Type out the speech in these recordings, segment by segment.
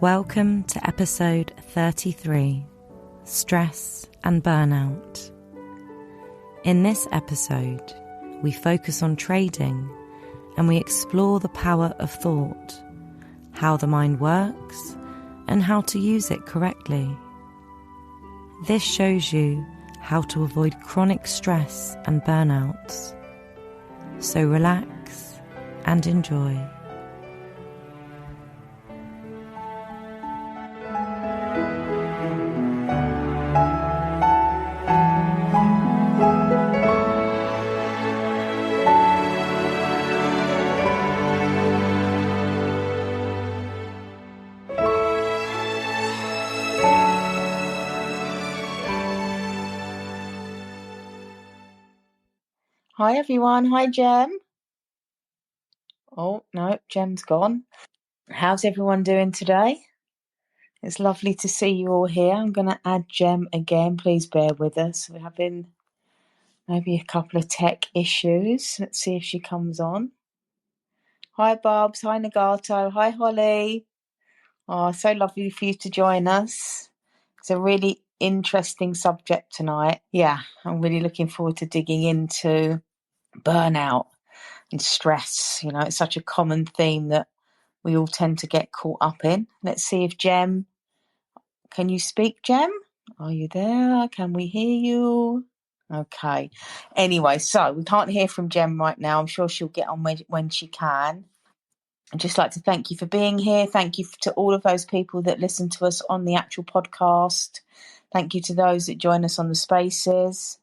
Welcome to episode 33, Stress and Burnout. In this episode, we focus on trading and we explore the power of thought, how the mind works, and how to use it correctly. This shows you how to avoid chronic stress and burnouts. So relax and enjoy. Hi everyone, hi Gem. Oh no, Gem's gone. How's everyone doing today? It's lovely to see you all here. I'm going to add Gem again, please bear with us. We're having maybe a couple of tech issues. Let's see if she comes on. Hi Barbs, hi Nagato, hi Holly. Oh, so lovely for you to join us. It's a really interesting subject tonight. Yeah, I'm really looking forward to digging into burnout and stress. You know, it's such a common theme that we all tend to get caught up in. Let's see if Gem, can you speak, Gem? Are you there? Can we hear you? Okay. Anyway, so we can't hear from Gem right now. I'm sure she'll get on when she can. I'd just like to thank you for being here. Thank you to all of those people that listen to us on the actual podcast. Thank you to those that join us on the spaces.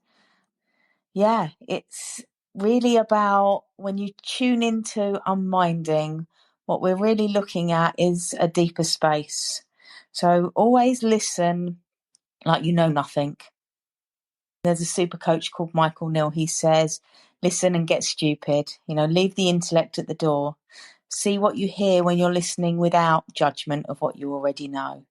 Yeah, it's really about when you tune into OneMinding, what we're really looking at is a deeper space. So always listen like you know nothing. There's a super coach called Michael Neal. He says, listen and get stupid. You know, leave the intellect at the door. See what you hear when you're listening without judgment of what you already know.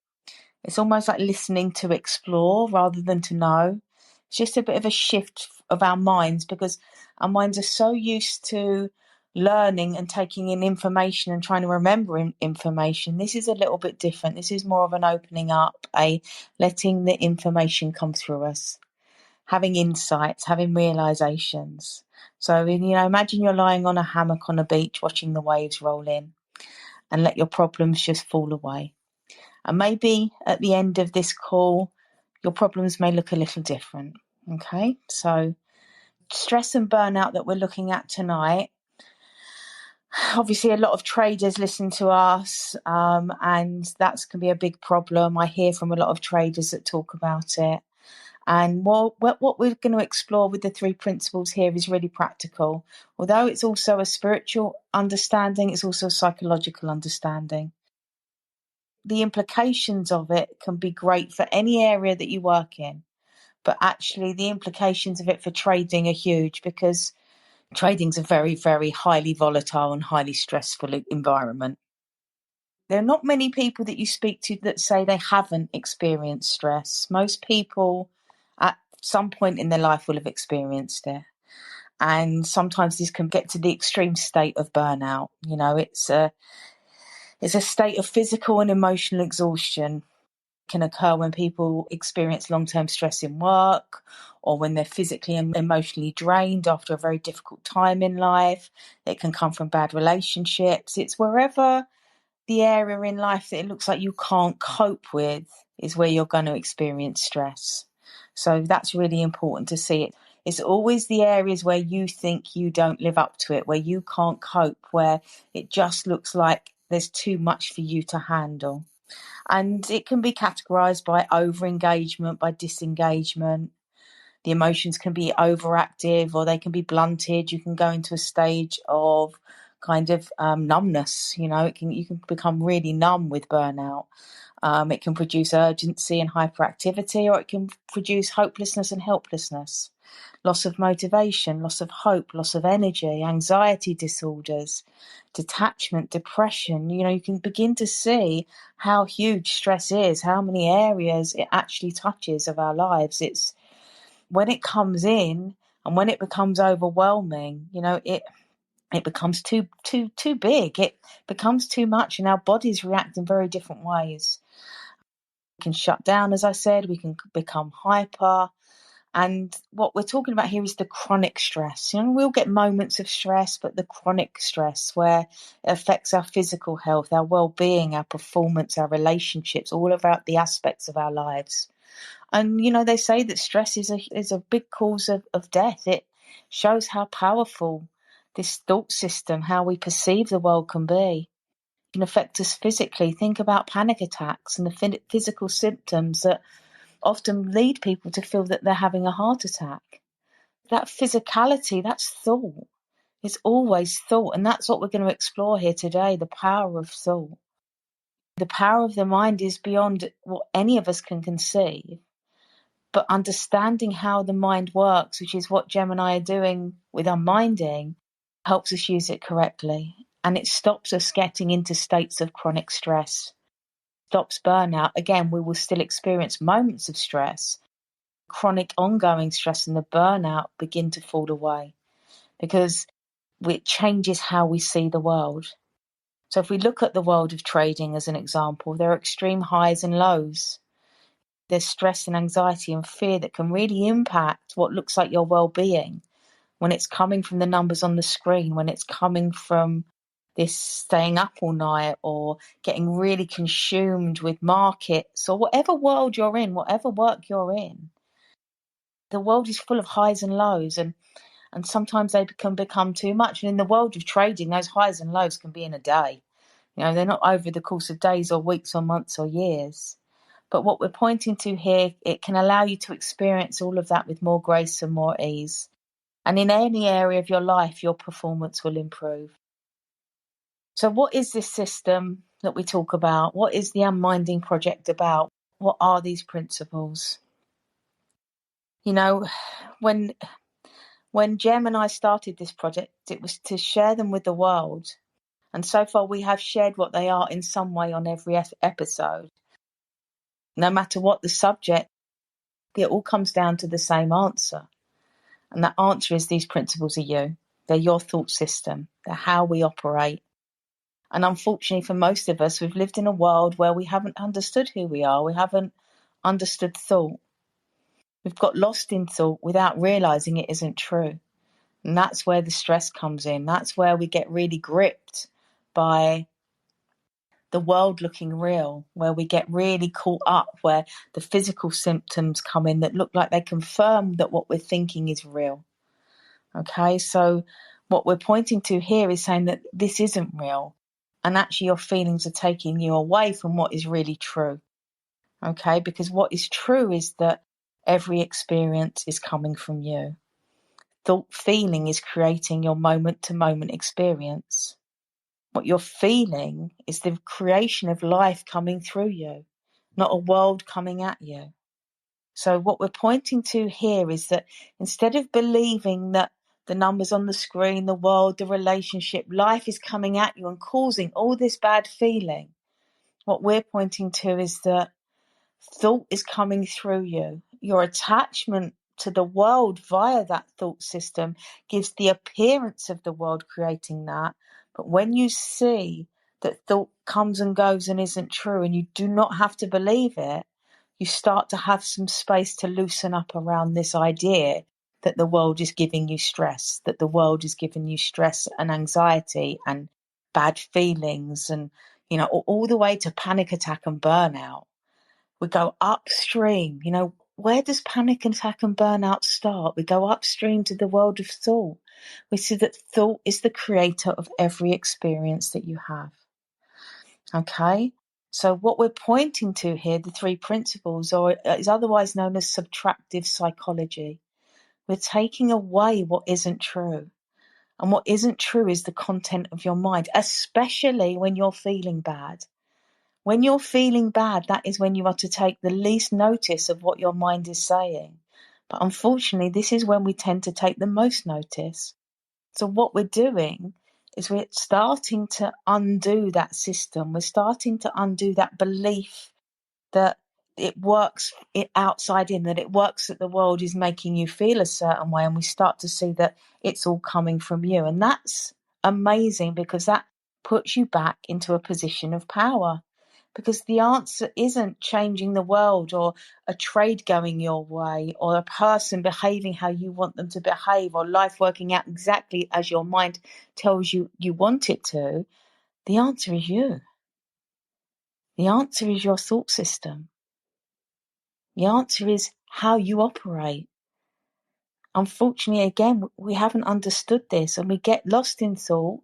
It's almost like listening to explore rather than to know. It's just a bit of a shift of our minds because our minds are so used to learning and taking in information and trying to remember information. This is a little bit different. This is more of an opening up, a letting the information come through us, having insights, having realizations. So, you know, imagine you're lying on a hammock on a beach watching the waves roll in and let your problems just fall away. And maybe at the end of this call, your problems may look a little different. Okay, so stress and burnout that we're looking at tonight. Obviously, a lot of traders listen to us, and that's can be a big problem. I hear from a lot of traders that talk about it. And what we're going to explore with the three principles here is really practical. Although it's also a spiritual understanding, it's also a psychological understanding. The implications of it can be great for any area that you work in. But actually, the implications of it for trading are huge because trading's a very, very highly volatile and highly stressful environment. There are not many people that you speak to that say they haven't experienced stress. Most people at some point in their life will have experienced it. And sometimes this can get to the extreme state of burnout. You know, it's a state of physical and emotional exhaustion. Can occur when people experience long-term stress in work or when they're physically and emotionally drained after a very difficult time in life. It can come from bad relationships. It's wherever the area in life that it looks like you can't cope with is where you're going to experience stress. So that's really important to see it. It's always the areas where you think you don't live up to it, where you can't cope, where it just looks like there's too much for you to handle. And it can be categorized by over-engagement, by disengagement. The emotions can be overactive or they can be blunted. You can go into a stage of kind of numbness. You know, you can become really numb with burnout. It can produce urgency and hyperactivity, or it can produce hopelessness and helplessness. Loss of motivation, loss of hope, loss of energy, anxiety disorders, detachment, depression. You know, you can begin to see how huge stress is, how many areas it actually touches of our lives. It's when it comes in and when it becomes overwhelming, you know, it becomes too big. It becomes too much, and our bodies react in very different ways. We can shut down, as I said. We can become hyper. And what we're talking about here is the chronic stress. We'll get moments of stress, but the chronic stress where it affects our physical health, our well-being, our performance, our relationships, all about the aspects of our lives. And, they say that stress is a big cause of death. It shows how powerful this thought system, how we perceive the world can be. It can affect us physically. Think about panic attacks and the physical symptoms that often lead people to feel that they're having a heart attack. That physicality, that's thought. It's always thought. And that's what we're going to explore here today, the power of thought. The power of the mind is beyond what any of us can conceive. But understanding how the mind works, which is what Gem and I are doing with OneMinding, helps us use it correctly. And it stops us getting into states of chronic stress, stops burnout. Again, we will still experience moments of stress. Chronic ongoing stress and the burnout begin to fall away because it changes how we see the world. So if we look at the world of trading as an example, there are extreme highs and lows. There's stress and anxiety and fear that can really impact what looks like your well-being when it's coming from the numbers on the screen, when it's coming from this staying up all night or getting really consumed with markets or whatever world you're in, whatever work you're in. The world is full of highs and lows, and sometimes they can become too much. And in the world of trading, those highs and lows can be in a day. They're not over the course of days or weeks or months or years. But what we're pointing to here, it can allow you to experience all of that with more grace and more ease. And in any area of your life, your performance will improve. So what is this system that we talk about? What is the OneMinding project about? What are these principles? When Gem and I started this project, it was to share them with the world. And so far we have shared what they are in some way on every episode. No matter what the subject, it all comes down to the same answer. And that answer is these principles are you. They're your thought system. They're how we operate. And unfortunately for most of us, we've lived in a world where we haven't understood who we are. We haven't understood thought. We've got lost in thought without realizing it isn't true. And that's where the stress comes in. That's where we get really gripped by the world looking real, where we get really caught up, where the physical symptoms come in that look like they confirm that what we're thinking is real. Okay, so what we're pointing to here is saying that this isn't real, and actually your feelings are taking you away from what is really true. Okay, because what is true is that every experience is coming from you. Thought feeling is creating your moment-to-moment experience. What you're feeling is the creation of life coming through you, not a world coming at you. So what we're pointing to here is that instead of believing that the numbers on the screen, the world, the relationship, life is coming at you and causing all this bad feeling, what we're pointing to is that thought is coming through you. Your attachment to the world via that thought system gives the appearance of the world creating that. But when you see that thought comes and goes and isn't true, and you do not have to believe it, you start to have some space to loosen up around this idea that the world is giving you stress, that the world is giving you stress and anxiety and bad feelings and, all the way to panic attack and burnout. We go upstream. Where does panic attack and burnout start? We go upstream to the world of thought. We see that thought is the creator of every experience that you have. Okay? So what we're pointing to here, the three principles, is otherwise known as subtractive psychology. We're taking away what isn't true. And what isn't true is the content of your mind, especially when you're feeling bad. When you're feeling bad, that is when you are to take the least notice of what your mind is saying. But unfortunately, this is when we tend to take the most notice. So what we're doing is we're starting to undo that system. We're starting to undo that belief that it works outside in, that it works, that the world is making you feel a certain way. And we start to see that it's all coming from you. And that's amazing, because that puts you back into a position of power. Because the answer isn't changing the world, or a trade going your way, or a person behaving how you want them to behave, or life working out exactly as your mind tells you you want it to. The answer is you. The answer is your thought system. The answer is how you operate. Unfortunately, again, we haven't understood this, and we get lost in thought,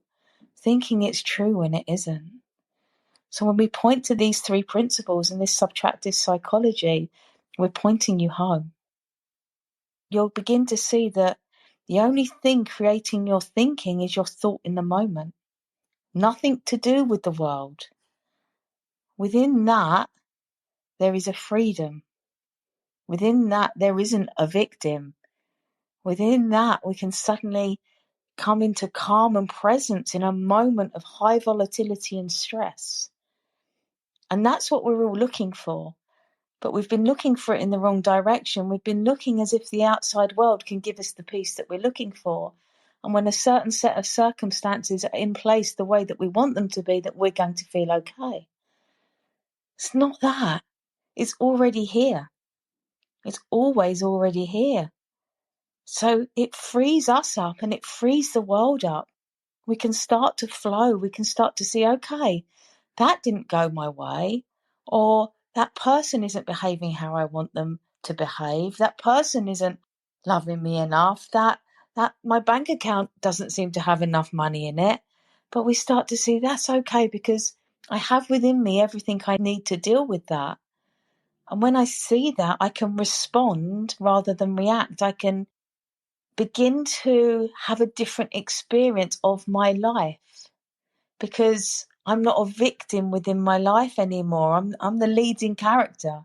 thinking it's true when it isn't. So when we point to these 3 principles in this subtractive psychology, we're pointing you home. You'll begin to see that the only thing creating your thinking is your thought in the moment. Nothing to do with the world. Within that, there is a freedom. Within that, there isn't a victim. Within that, we can suddenly come into calm and presence in a moment of high volatility and stress. And that's what we're all looking for. But we've been looking for it in the wrong direction. We've been looking as if the outside world can give us the peace that we're looking for. And when a certain set of circumstances are in place the way that we want them to be, that we're going to feel okay. It's not that. It's already here. It's always already here. So it frees us up and it frees the world up. We can start to flow. We can start to see, okay, that didn't go my way, or that person isn't behaving how I want them to behave. That person isn't loving me enough. That my bank account doesn't seem to have enough money in it. But we start to see that's okay, because I have within me everything I need to deal with that. And when I see that, I can respond rather than react. I can begin to have a different experience of my life, because I'm not a victim within my life anymore. I'm the leading character.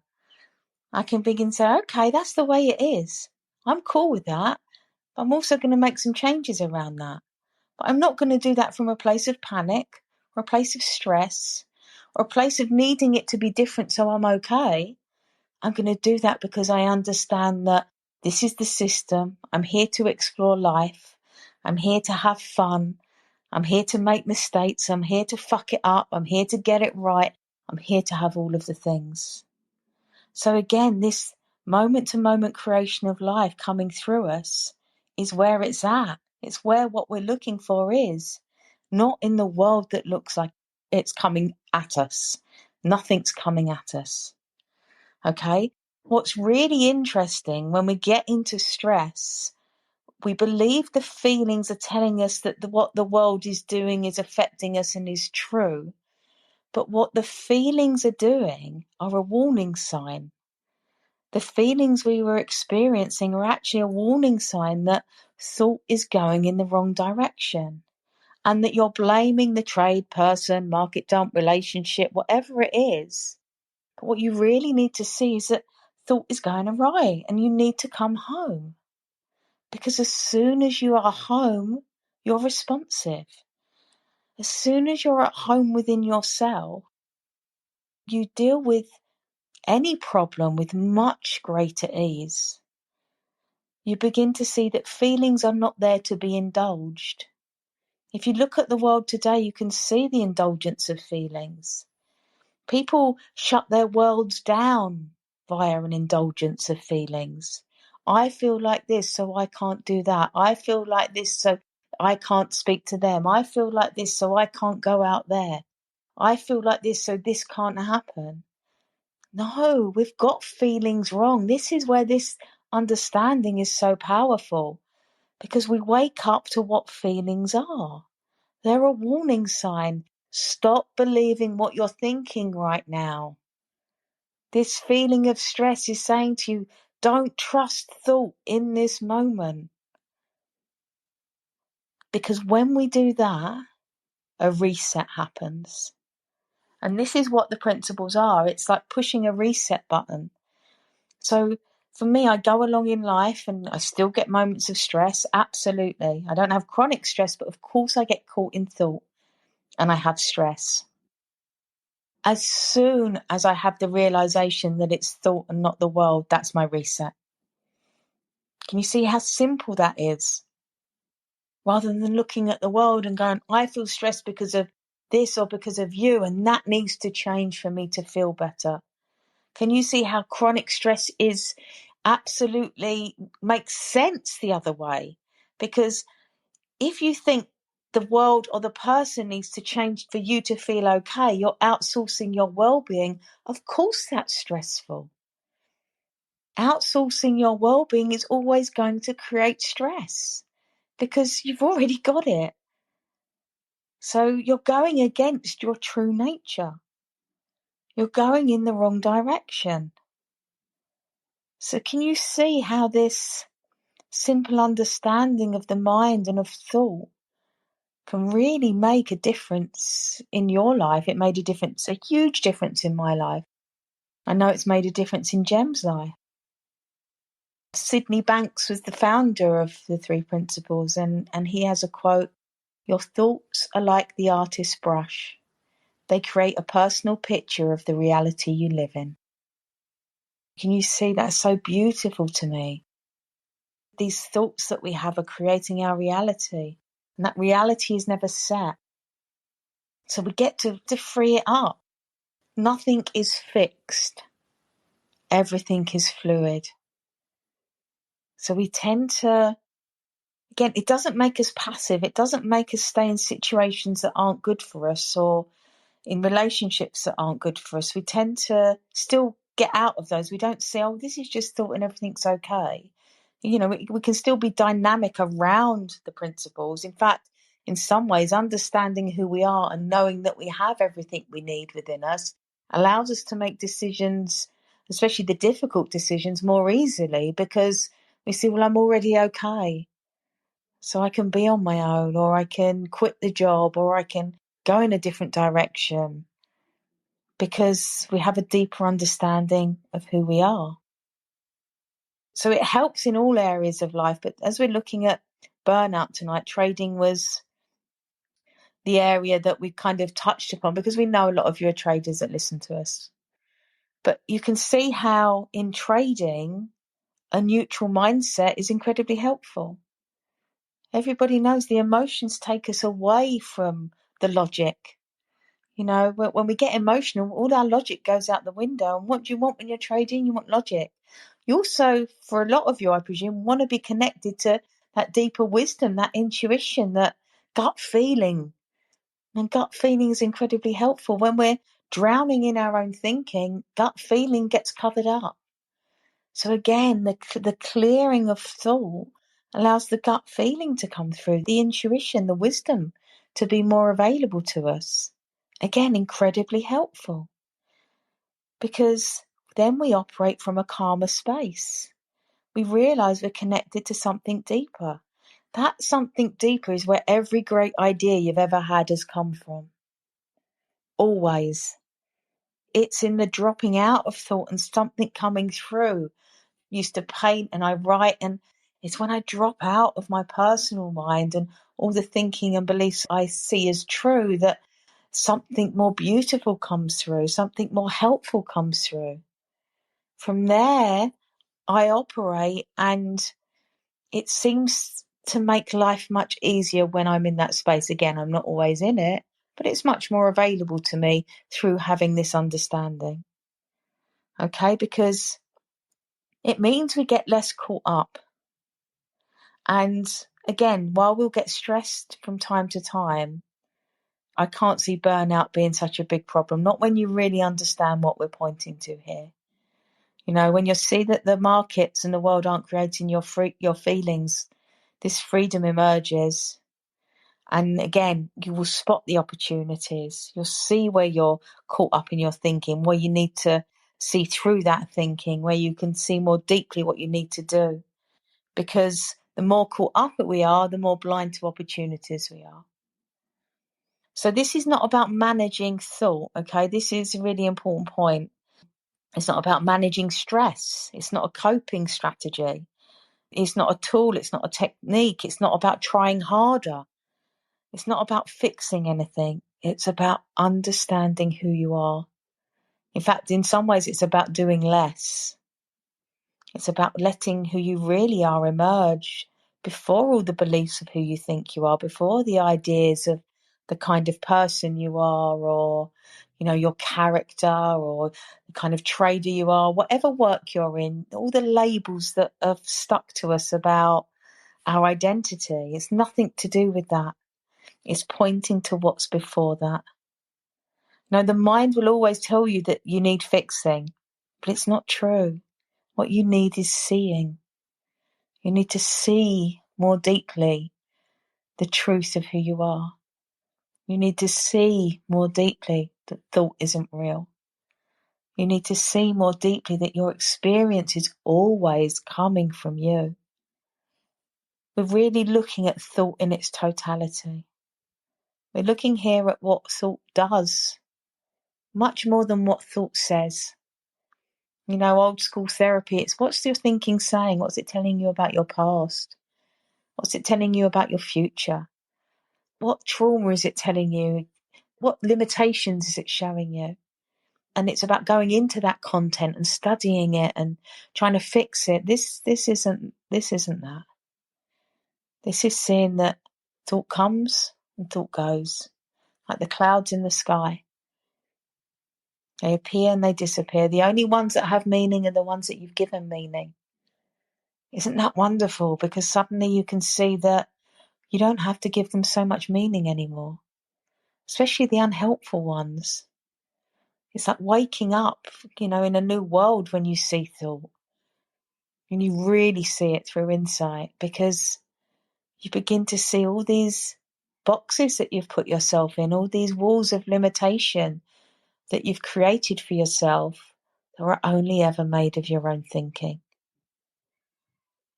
I can begin to say, okay, that's the way it is. I'm cool with that. But I'm also going to make some changes around that. But I'm not going to do that from a place of panic, or a place of stress, or a place of needing it to be different so I'm okay. I'm going to do that because I understand that this is the system. I'm here to explore life. I'm here to have fun. I'm here to make mistakes. I'm here to fuck it up. I'm here to get it right. I'm here to have all of the things. So again, this moment-to-moment creation of life coming through us is where it's at. It's where what we're looking for is, not in the world that looks like it's coming at us. Nothing's coming at us. Okay? What's really interesting, when we get into stress, we believe the feelings are telling us that what the world is doing is affecting us and is true. But what the feelings are doing are a warning sign. The feelings we were experiencing are actually a warning sign that thought is going in the wrong direction, and that you're blaming the trade person, market dump, relationship, whatever it is. But what you really need to see is that thought is going awry and you need to come home. Because as soon as you are home, you're responsive. As soon as you're at home within yourself, you deal with any problem with much greater ease. You begin to see that feelings are not there to be indulged. If you look at the world today, you can see the indulgence of feelings. People shut their worlds down via an indulgence of feelings. I feel like this, so I can't do that. I feel like this, so I can't speak to them. I feel like this, so I can't go out there. I feel like this, so this can't happen. No, we've got feelings wrong. This is where this understanding is so powerful, because we wake up to what feelings are. They're a warning sign. Stop believing what you're thinking right now. This feeling of stress is saying to you, don't trust thought in this moment. Because when we do that, a reset happens. And this is what the principles are. It's like pushing a reset button. So for me, I go along in life and I still get moments of stress. Absolutely. I don't have chronic stress, but of course I get caught in thought and I have stress. As soon as I have the realization that it's thought and not the world, that's my reset. Can you see how simple that is? rather than looking at the world and going, I feel stressed because of this or because of you, and that needs to change for me to feel better. Can you see how chronic stress is absolutely makes sense the other way? Because if you think the world or the person needs to change for you to feel okay, you're outsourcing your well-being. Of course that's stressful. Outsourcing your well-being is always going to create stress because you've already got it. So you're going against your true nature. You're going in the wrong direction. So can you see how this simple understanding of the mind and of thought can really make a difference in your life? It made a difference, a huge difference in my life. I know it's made a difference in Jem's life. Sydney Banks was the founder of the Three Principles, and he has a quote, "Your thoughts are like the artist's brush. They create a personal picture of the reality you live in." Can you see that's so beautiful to me? These thoughts that we have are creating our reality, and that reality is never set. So we get to free it up. Nothing is fixed. Everything is fluid. So we tend to, again, it doesn't make us passive. It doesn't make us stay in situations that aren't good for us or in relationships that aren't good for us. We tend to still get out of those. We don't say, oh, this is just thought and everything's okay. You know, we can still be dynamic around the principles. In fact, in some ways, understanding who we are and knowing that we have everything we need within us allows us to make decisions, especially the difficult decisions, more easily because we see, well, I'm already okay. So I can be on my own, or I can quit the job, or I can go in a different direction because we have a deeper understanding of who we are. So it helps in all areas of life. But as we're looking at burnout tonight, trading was the area that we kind of touched upon because we know a lot of you are traders that listen to us. But you can see how in trading, a neutral mindset is incredibly helpful. Everybody knows the emotions take us away from the logic. You know, when we get emotional, all our logic goes out the window. And what do you want when you're trading? You want logic. You also, for a lot of you, I presume, want to be connected to that deeper wisdom, that intuition, that gut feeling. And gut feeling is incredibly helpful. When we're drowning in our own thinking, gut feeling gets covered up. So again, the clearing of thought allows the gut feeling to come through, the intuition, the wisdom to be more available to us. Again, incredibly helpful because then we operate from a calmer space. We realize we're connected to something deeper. That something deeper is where every great idea you've ever had has come from. Always. It's in the dropping out of thought and something coming through. I used to paint and I write, and it's when I drop out of my personal mind and all the thinking and beliefs I see as true that something more beautiful comes through, something more helpful comes through. From there, I operate, and it seems to make life much easier when I'm in that space. Again, I'm not always in it, but it's much more available to me through having this understanding. Okay, because it means we get less caught up. And again, while we'll get stressed from time to time, I can't see burnout being such a big problem. Not when you really understand what we're pointing to here. You know, when you see that the markets and the world aren't creating your feelings, this freedom emerges. And again, you will spot the opportunities. You'll see where you're caught up in your thinking, where you need to see through that thinking, where you can see more deeply what you need to do. Because the more caught up we are, the more blind to opportunities we are. So this is not about managing thought, okay? This is a really important point. It's not about managing stress. It's not a coping strategy. It's not a tool. It's not a technique. It's not about trying harder. It's not about fixing anything. It's about understanding who you are. In fact, in some ways, it's about doing less. It's about letting who you really are emerge, before all the beliefs of who you think you are, before the ideas of the kind of person you are, or, your character, or the kind of trader you are, whatever work you're in, all the labels that have stuck to us about our identity. It's nothing to do with that. It's pointing to what's before that. Now, the mind will always tell you that you need fixing, but it's not true. What you need is seeing. You need to see more deeply the truth of who you are. You need to see more deeply that thought isn't real. You need to see more deeply that your experience is always coming from you. We're really looking at thought in its totality. We're looking here at what thought does, much more than what thought says. Old school therapy, it's what's your thinking saying? What's it telling you about your past? What's it telling you about your future? What trauma is it telling you? What limitations is it showing you? And it's about going into that content and studying it and trying to fix it. This isn't that. This is seeing that thought comes and thought goes, like the clouds in the sky. They appear and they disappear. The only ones that have meaning are the ones that you've given meaning. Isn't that wonderful? Because suddenly you can see that you don't have to give them so much meaning anymore, especially the unhelpful ones. It's like waking up, in a new world when you see thought. And you really see it through insight, because you begin to see all these boxes that you've put yourself in, all these walls of limitation that you've created for yourself that are only ever made of your own thinking.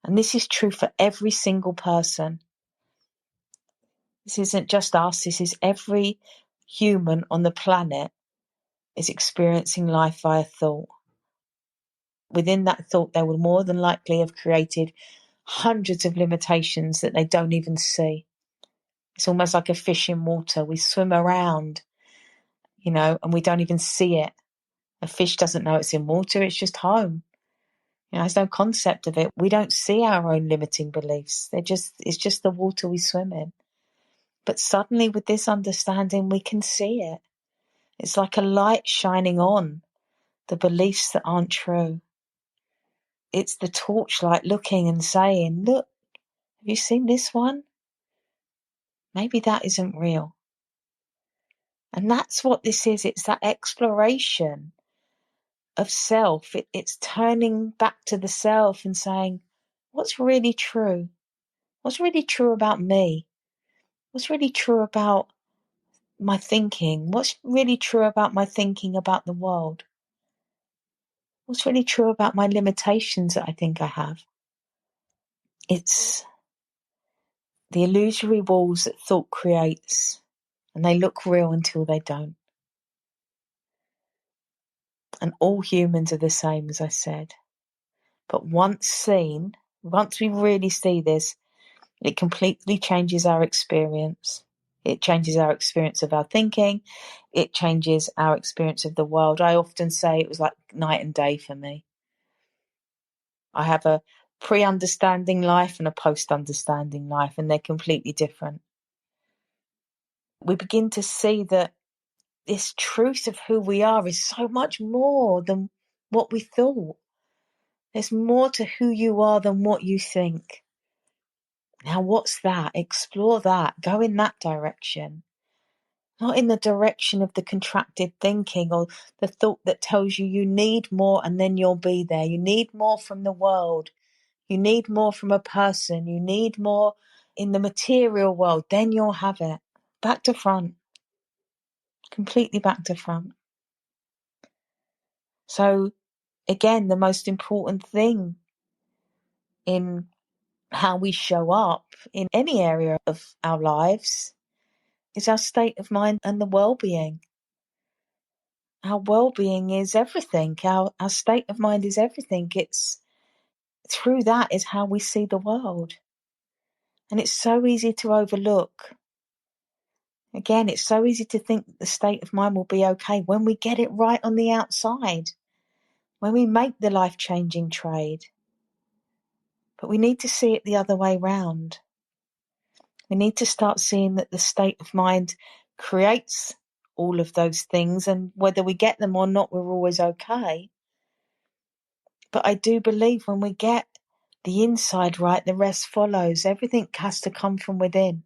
And this is true for every single person. This isn't just us, this is every human on the planet is experiencing life via thought. Within that thought, they will more than likely have created hundreds of limitations that they don't even see. It's almost like a fish in water. We swim around, and we don't even see it. A fish doesn't know it's in water, it's just home. There's no concept of it. We don't see our own limiting beliefs. It's just the water we swim in. But suddenly with this understanding, we can see it. It's like a light shining on the beliefs that aren't true. It's the torchlight looking and saying, look, have you seen this one? Maybe that isn't real. And that's what this is. It's that exploration of self. It's turning back to the self and saying, what's really true? What's really true about me? What's really true about my thinking? What's really true about my thinking about the world? What's really true about my limitations that I think I have? It's the illusory walls that thought creates, and they look real until they don't. And all humans are the same, as I said. But once seen, once we really see this, it completely changes our experience. It changes our experience of our thinking. It changes our experience of the world. I often say it was like night and day for me. I have a pre-understanding life and a post-understanding life, and they're completely different. We begin to see that this truth of who we are is so much more than what we thought. There's more to who you are than what you think. Now, what's that? Explore that. Go in that direction. Not in the direction of the contracted thinking or the thought that tells you you need more and then you'll be there. You need more from the world. You need more from a person. You need more in the material world. Then you'll have it. Back to front. Completely back to front. So, again, the most important thing in how we show up in any area of our lives is our state of mind and the well-being. Our well-being is everything. Our state of mind is everything. It's through that is how we see the world. And it's so easy to overlook. Again, it's so easy to think that the state of mind will be okay when we get it right on the outside, when we make the life-changing trade. But we need to see it the other way round. We need to start seeing that the state of mind creates all of those things, and whether we get them or not, we're always okay. But I do believe when we get the inside right, the rest follows. Everything has to come from within.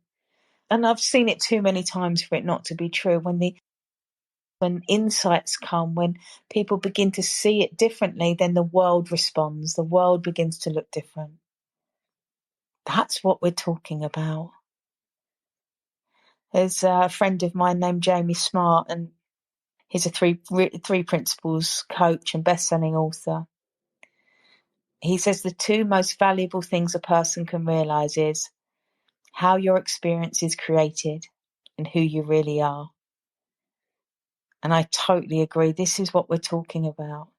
And I've seen it too many times for it not to be true. When insights come, when people begin to see it differently, then the world responds. The world begins to look different. That's what we're talking about. There's a friend of mine named Jamie Smart, and he's a three principles coach and best-selling author. He says the two most valuable things a person can realize is how your experience is created and who you really are. And I totally agree. This is what we're talking about.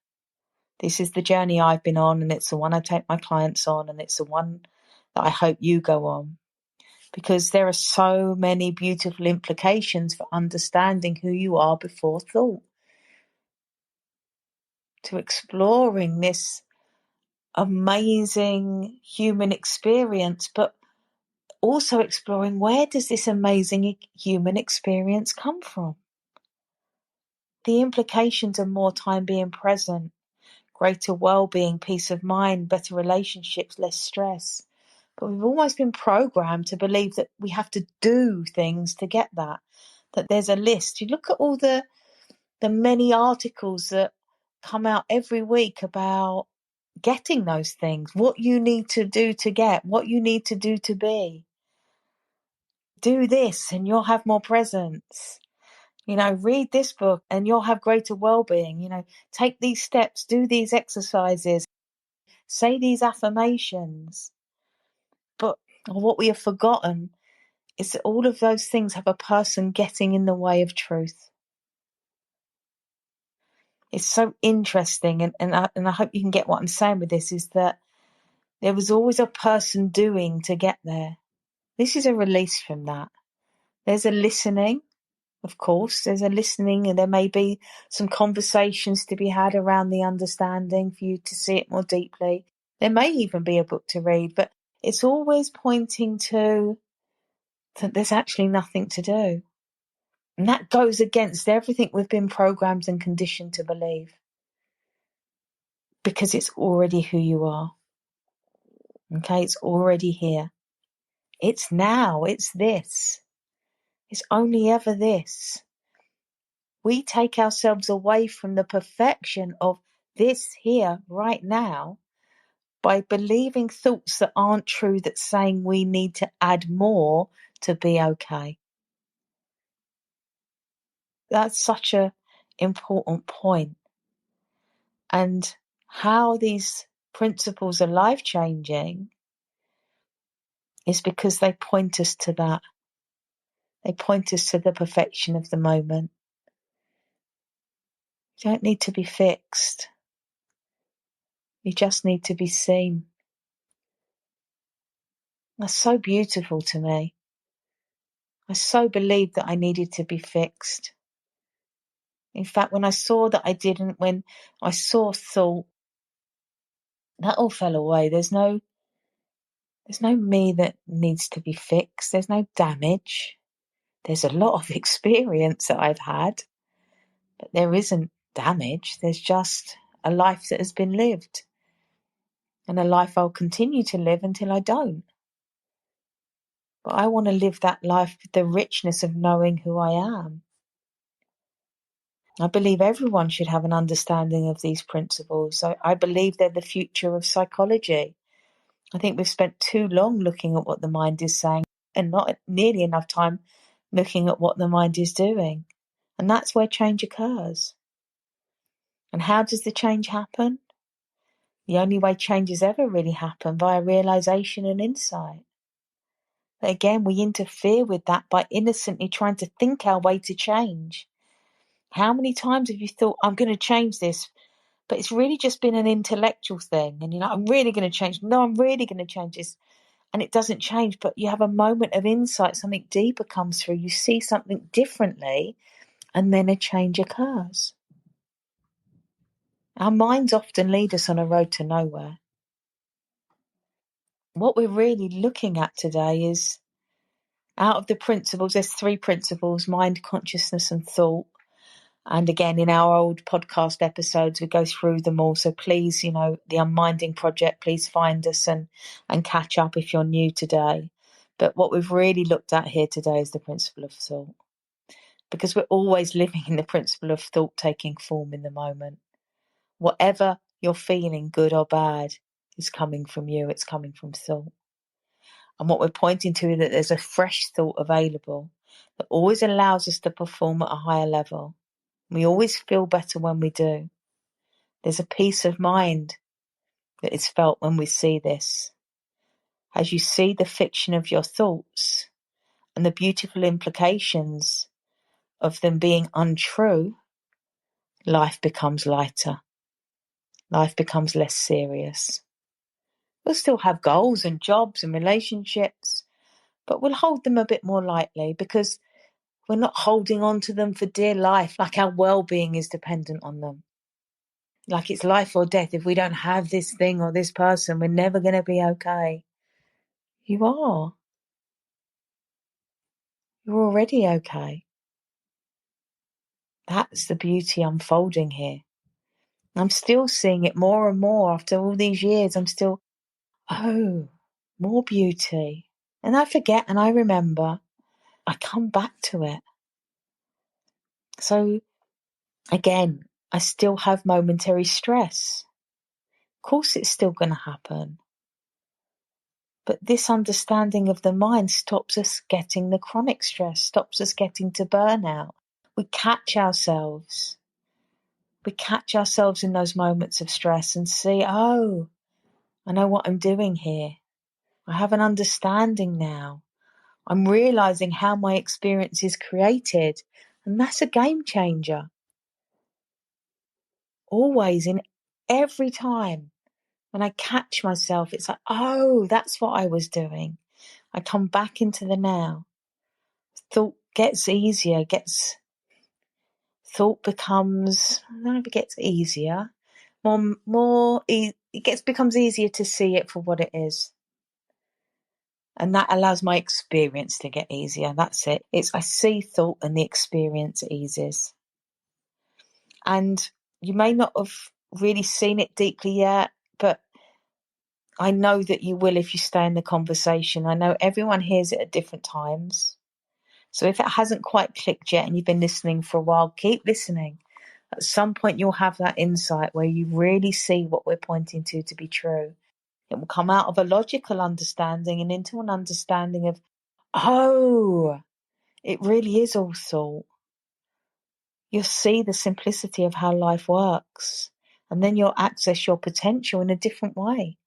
This is the journey I've been on, and it's the one I take my clients on, and it's the one that I hope you go on. Because there are so many beautiful implications for understanding who you are before thought. To exploring this amazing human experience, but also exploring, where does this amazing human experience come from? The implications are more time being present, greater well-being, peace of mind, better relationships, less stress. But we've almost been programmed to believe that we have to do things to get that there's a list. You look at all the many articles that come out every week about getting those things, what you need to do to get, what you need to do to be. Do this and you'll have more presence. Read this book and you'll have greater well-being. Take these steps, do these exercises, say these affirmations. But what we have forgotten is that all of those things have a person getting in the way of truth. It's so interesting, and I hope you can get what I'm saying with this, is that there was always a person doing to get there. This is a release from that. There's a listening, of course. There's a listening, and there may be some conversations to be had around the understanding for you to see it more deeply. There may even be a book to read, but it's always pointing to that there's actually nothing to do. And that goes against everything we've been programmed and conditioned to believe. Because it's already who you are. Okay, it's already here. It's now, it's this. It's only ever this. We take ourselves away from the perfection of this here, right now, by believing thoughts that aren't true, that's saying we need to add more to be okay. That's such an important point. And how these principles are life-changing is because they point us to that. They point us to the perfection of the moment. You don't need to be fixed. You just need to be seen. That's so beautiful to me. I so believed that I needed to be fixed. In fact, when I saw that I didn't, when I saw thought, that all fell away. There's no me that needs to be fixed. There's no damage. There's a lot of experience that I've had, but there isn't damage. There's just a life that has been lived, and a life I'll continue to live until I don't. But I want to live that life with the richness of knowing who I am. I believe everyone should have an understanding of these principles. I believe they're the future of psychology. I think we've spent too long looking at what the mind is saying and not nearly enough time looking at what the mind is doing. And that's where change occurs. And how does the change happen? The only way change has ever really happened, via realization and insight. But again, we interfere with that by innocently trying to think our way to change. How many times have you thought, I'm going to change this, but it's really just been an intellectual thing, and you're like, I'm really going to change. No, I'm really going to change this. And it doesn't change, but you have a moment of insight, something deeper comes through, you see something differently, and then a change occurs. Our minds often lead us on a road to nowhere. what we're really looking at today is, out of the principles, there's 3 principles: mind, consciousness, and thought. And again, in our old podcast episodes, we go through them all. So please, the OneMinding Project, please find us and catch up if you're new today. But what we've really looked at here today is the principle of thought. Because we're always living in the principle of thought taking form in the moment. Whatever you're feeling, good or bad, is coming from you. It's coming from thought. And what we're pointing to is that there's a fresh thought available that always allows us to perform at a higher level. We always feel better when we do. There's a peace of mind that is felt when we see this. As you see the fiction of your thoughts and the beautiful implications of them being untrue, life becomes lighter. Life becomes less serious. We'll still have goals and jobs and relationships, but we'll hold them a bit more lightly because we're not holding on to them for dear life, like our well-being is dependent on them. Like it's life or death. If we don't have this thing or this person, we're never going to be okay. You are. You're already okay. That's the beauty unfolding here. I'm still seeing it more and more after all these years. I'm still, more beauty. And I forget and I remember. I come back to it. So again, I still have momentary stress. Of course, it's still going to happen. But this understanding of the mind stops us getting the chronic stress, stops us getting to burnout. We catch ourselves. We catch ourselves in those moments of stress and see, I know what I'm doing here. I have an understanding now. I'm realizing how my experience is created. And that's a game changer. Always, in every time when I catch myself, it's like, that's what I was doing. I come back into the now. Thought gets easier, thought becomes, I don't know if it gets easier, becomes easier to see it for what it is. And that allows my experience to get easier. That's it. I see thought and the experience eases. And you may not have really seen it deeply yet, but I know that you will if you stay in the conversation. I know everyone hears it at different times. So if it hasn't quite clicked yet and you've been listening for a while, keep listening. At some point you'll have that insight where you really see what we're pointing to be true. It will come out of a logical understanding and into an understanding of, it really is all thought. You'll see the simplicity of how life works. And then you'll access your potential in a different way.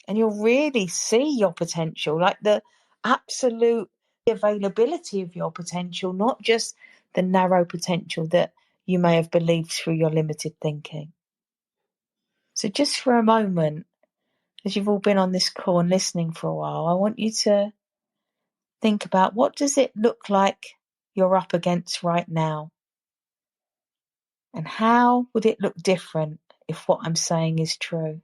And you'll really see your potential, like the absolute availability of your potential, not just the narrow potential that you may have believed through your limited thinking. So just for a moment, as you've all been on this call and listening for a while, I want you to think about, what does it look like you're up against right now? And how would it look different if what I'm saying is true?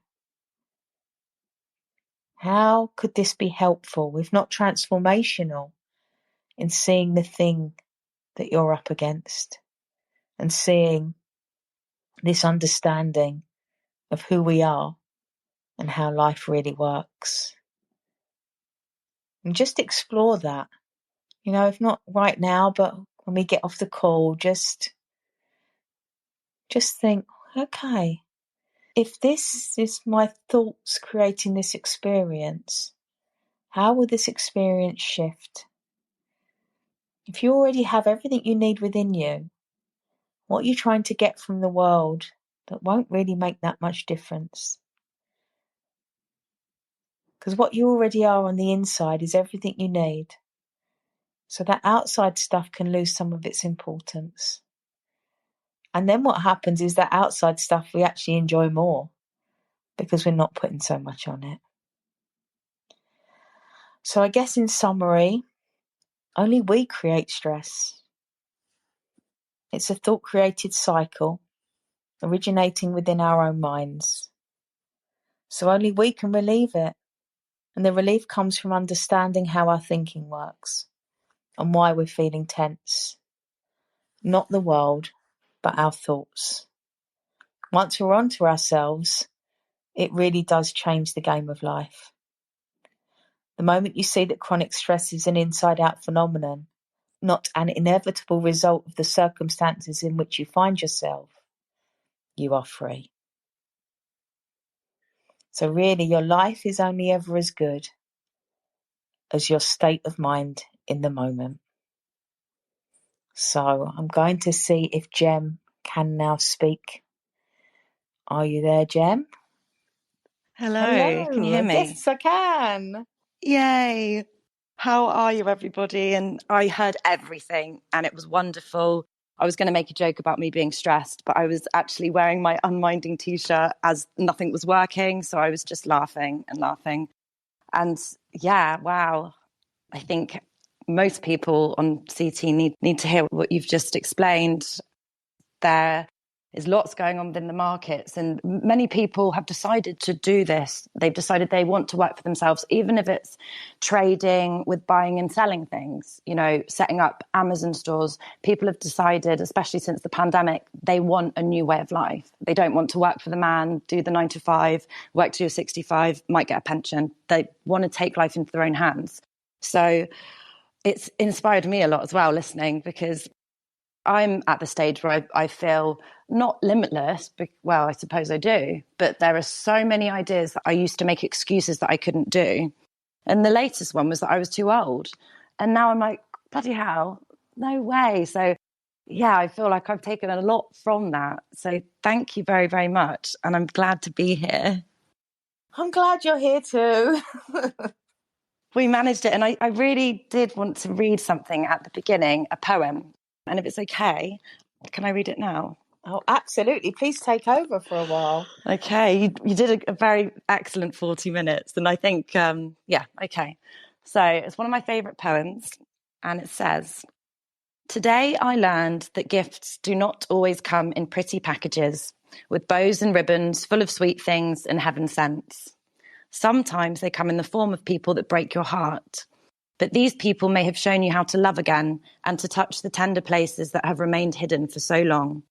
How could this be helpful, if not transformational, in seeing the thing that you're up against and seeing this understanding of who we are and how life really works? And just explore that. If not right now, but when we get off the call, just think, okay, if this is my thoughts creating this experience, how will this experience shift? If you already have everything you need within you, what are you trying to get from the world that won't really make that much difference? Because what you already are on the inside is everything you need. So that outside stuff can lose some of its importance. And then what happens is that outside stuff we actually enjoy more because we're not putting so much on it. So I guess in summary, only we create stress. It's a thought-created cycle originating within our own minds. So only we can relieve it. And the relief comes from understanding how our thinking works and why we're feeling tense. Not the world, but our thoughts. Once we're onto ourselves, it really does change the game of life. The moment you see that chronic stress is an inside-out phenomenon, not an inevitable result of the circumstances in which you find yourself, you are free. So really, your life is only ever as good as your state of mind in the moment. So I'm going to see if Jem can now speak. Are you there, Jem? Hello, can you hear me? Yes, I can. Yay. How are you, everybody? And I heard everything and it was wonderful. I was going to make a joke about me being stressed, but I was actually wearing my UnMinding t-shirt as nothing was working. So I was just laughing and laughing. And yeah, wow. I think most people on CT need to hear what you've just explained. There is lots going on within the markets, and many people have decided to do this. They've decided they want to work for themselves, even if it's trading with buying and selling things, setting up Amazon stores. People have decided, especially since the pandemic, they want a new way of life. They don't want to work for the man, do the 9 to 5, work till you're 65, might get a pension. They want to take life into their own hands. So it's inspired me a lot as well, listening, because I'm at the stage where I feel not limitless. Well, I suppose I do, but there are so many ideas that I used to make excuses that I couldn't do. And the latest one was that I was too old. And now I'm like, bloody hell, no way. So yeah, I feel like I've taken a lot from that. So thank you very, very much. And I'm glad to be here. I'm glad you're here too. We managed it. And I really did want to read something at the beginning, a poem. And if it's okay, can I read it now? Oh, absolutely. Please take over for a while. Okay, you did a very excellent 40 minutes. And I think, okay. So it's one of my favourite poems. And it says, "Today I learned that gifts do not always come in pretty packages with bows and ribbons full of sweet things and heaven scents. Sometimes they come in the form of people that break your heart. But these people may have shown you how to love again and to touch the tender places that have remained hidden for so long.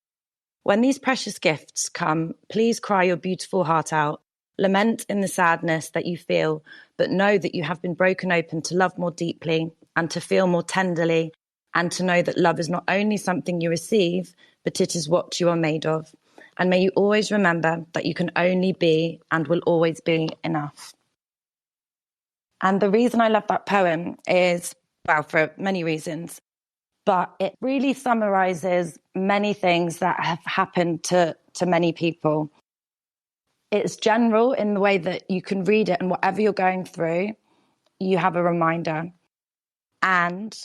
When these precious gifts come, please cry your beautiful heart out. Lament in the sadness that you feel, but know that you have been broken open to love more deeply and to feel more tenderly, and to know that love is not only something you receive, but it is what you are made of. And may you always remember that you can only be and will always be enough." And the reason I love that poem is, well, for many reasons, but it really summarizes many things that have happened to many people. It's general in the way that you can read it, and whatever you're going through, you have a reminder. And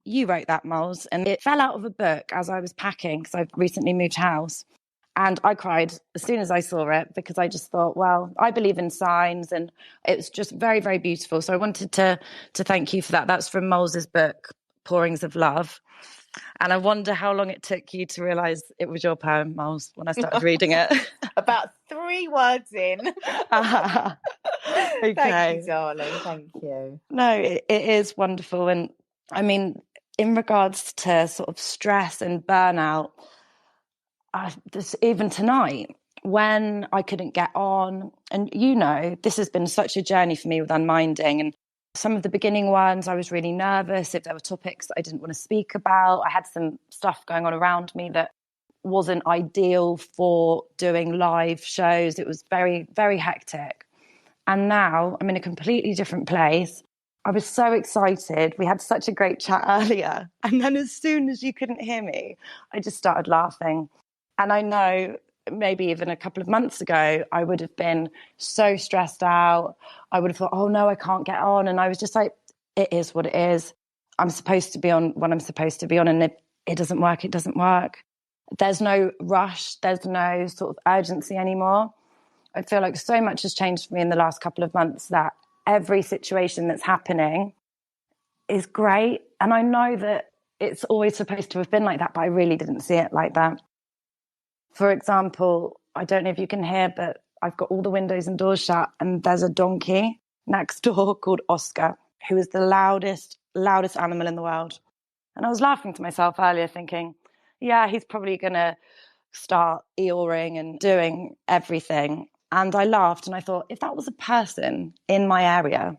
you wrote that, Molls, and it fell out of a book as I was packing because I've recently moved house. And I cried as soon as I saw it because I just thought, well, I believe in signs, and it's just very, very beautiful. So I wanted to thank you for that. That's from Molls's book, Pourings of Love. And I wonder how long it took you to realise it was your poem, Molls, when I started reading it. About 3 words in. Okay. Thank you, darling. Thank you. No, it is wonderful. And I mean, in regards to sort of stress and burnout, even tonight, when I couldn't get on, and this has been such a journey for me with UnMinding, and some of the beginning ones, I was really nervous if there were topics that I didn't want to speak about. I had some stuff going on around me that wasn't ideal for doing live shows. It was very, very hectic. And now I'm in a completely different place. I was so excited. We had such a great chat earlier. And then as soon as you couldn't hear me, I just started laughing. And I know maybe even a couple of months ago, I would have been so stressed out. I would have thought, oh no, I can't get on. And I was just like, it is what it is. I'm supposed to be on when I'm supposed to be on. And if it doesn't work, it doesn't work. There's no rush. There's no sort of urgency anymore. I feel like so much has changed for me in the last couple of months that every situation that's happening is great. And I know that it's always supposed to have been like that, but I really didn't see it like that. For example, I don't know if you can hear, but I've got all the windows and doors shut and there's a donkey next door called Oscar, who is the loudest animal in the world. And I was laughing to myself earlier thinking, yeah, he's probably going to start earring and doing everything. And I laughed and I thought, if that was a person in my area,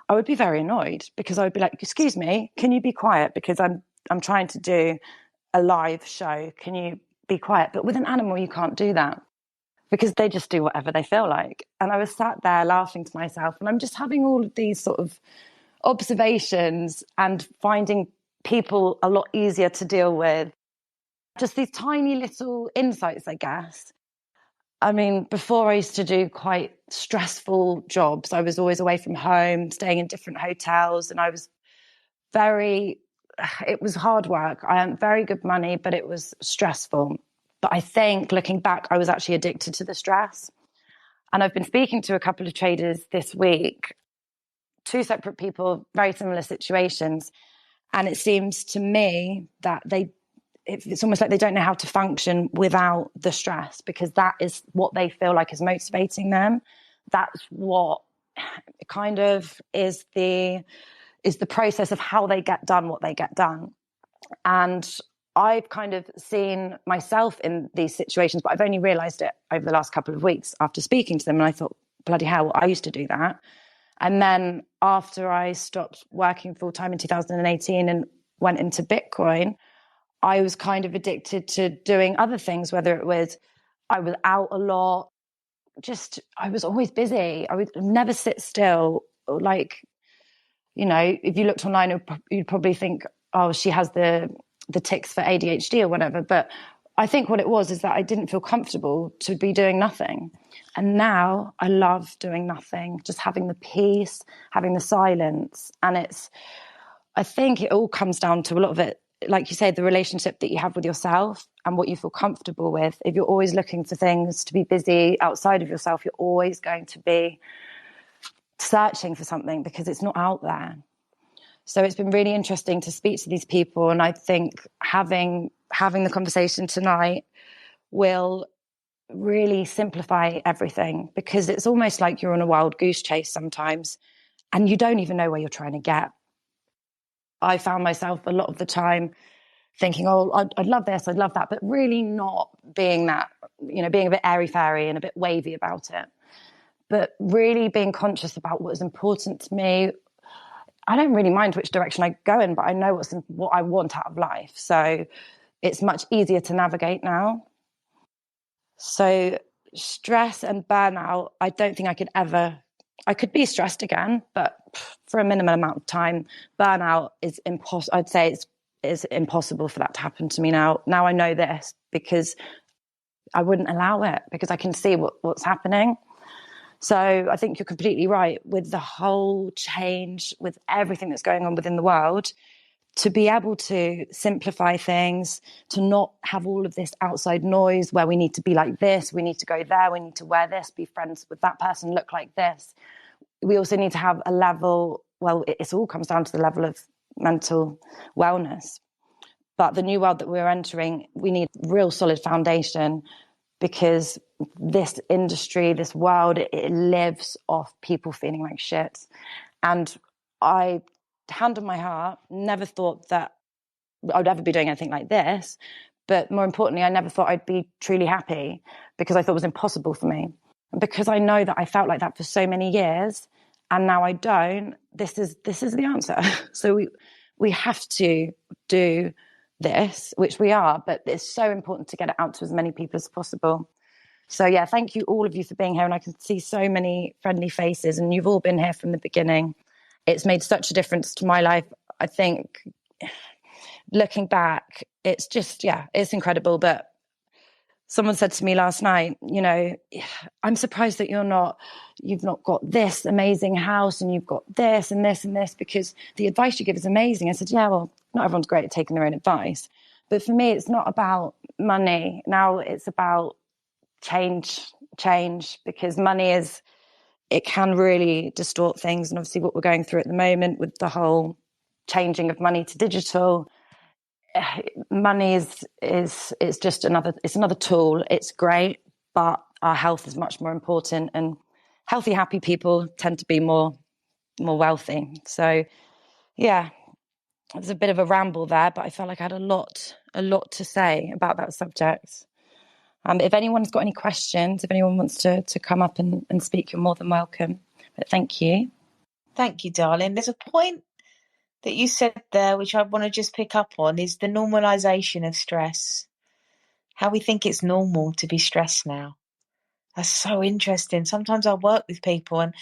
I would be very annoyed, because I would be like, excuse me, can you be quiet? Because I'm trying to do a live show. Can you be quiet? But with an animal, you can't do that, because they just do whatever they feel like. And I was sat there laughing to myself, and I'm just having all of these sort of observations and finding people a lot easier to deal with. Just these tiny little insights, I guess. I mean, before I used to do quite stressful jobs. I was always away from home, staying in different hotels, and it was hard work. I earned very good money, but it was stressful. But I think looking back, I was actually addicted to the stress. And I've been speaking to a couple of traders this week, two separate people, very similar situations. And it seems to me that it's almost like they don't know how to function without the stress, because that is what they feel like is motivating them. That's what kind of is the process of how they get done what they get done. And I've kind of seen myself in these situations, but I've only realized it over the last couple of weeks after speaking to them. And I thought, bloody hell, I used to do that. And then after I stopped working full time in 2018 and went into Bitcoin, I was kind of addicted to doing other things, whether it was I was out a lot, just I was always busy. I would never sit still. Like, if you looked online, you'd probably think, oh, she has the tics for ADHD or whatever. But I think what it was is that I didn't feel comfortable to be doing nothing. And now I love doing nothing, just having the peace, having the silence. And I think it all comes down to a lot of it, like you say, the relationship that you have with yourself and what you feel comfortable with. If you're always looking for things to be busy outside of yourself, you're always going to be searching for something because it's not out there. So it's been really interesting to speak to these people. And I think having the conversation tonight will really simplify everything, because it's almost like you're on a wild goose chase sometimes and you don't even know where you're trying to get. I found myself a lot of the time thinking, oh, I'd love this, I'd love that, but really not being that, being a bit airy-fairy and a bit wavy about it. But really being conscious about what is important to me. I don't really mind which direction I go in, but I know what I want out of life. So it's much easier to navigate now. So stress and burnout, I don't think I could be stressed again, but for a minimum amount of time. Burnout is impossible. I'd say it's impossible for that to happen to me now. Now I know this because I wouldn't allow it, because I can see what's happening. So I think you're completely right with the whole change, with everything that's going on within the world, to be able to simplify things, to not have all of this outside noise where we need to be like this, we need to go there, we need to wear this, be friends with that person, look like this. We also need to have a level, well, it all comes down to the level of mental wellness. But the new world that we're entering, we need real solid foundation, because this industry, this world, it lives off people feeling like shit. And I, hand on my heart, never thought that I would ever be doing anything like this. But more importantly, I never thought I'd be truly happy, because I thought it was impossible for me. Because I know that I felt like that for so many years, and now I don't. This is the answer. So we have to do this, which we are, but it's so important to get it out to as many people as possible. So yeah, thank you all of you for being here. And I can see so many friendly faces, and you've all been here from the beginning. It's made such a difference to my life. I think looking back, it's just, it's incredible. But someone said to me last night, I'm surprised that you've not got this amazing house and you've got this and this and this, because the advice you give is amazing. I said, yeah, well, not everyone's great at taking their own advice. But for me, it's not about money. Now it's about change, because money it can really distort things. And obviously what we're going through at the moment with the whole changing of money to digital, money is just another tool. It's great, but our health is much more important, and healthy, happy people tend to be more more wealthy. So yeah, it was a bit of a ramble there, but I felt like I had a lot to say about that subject. If anyone's got any questions, if anyone wants to come up and speak, you're more than welcome. But thank you. Thank you, darling. There's a point that you said there, which I want to just pick up on, is the normalization of stress. How we think it's normal to be stressed now. That's so interesting. Sometimes I work with people and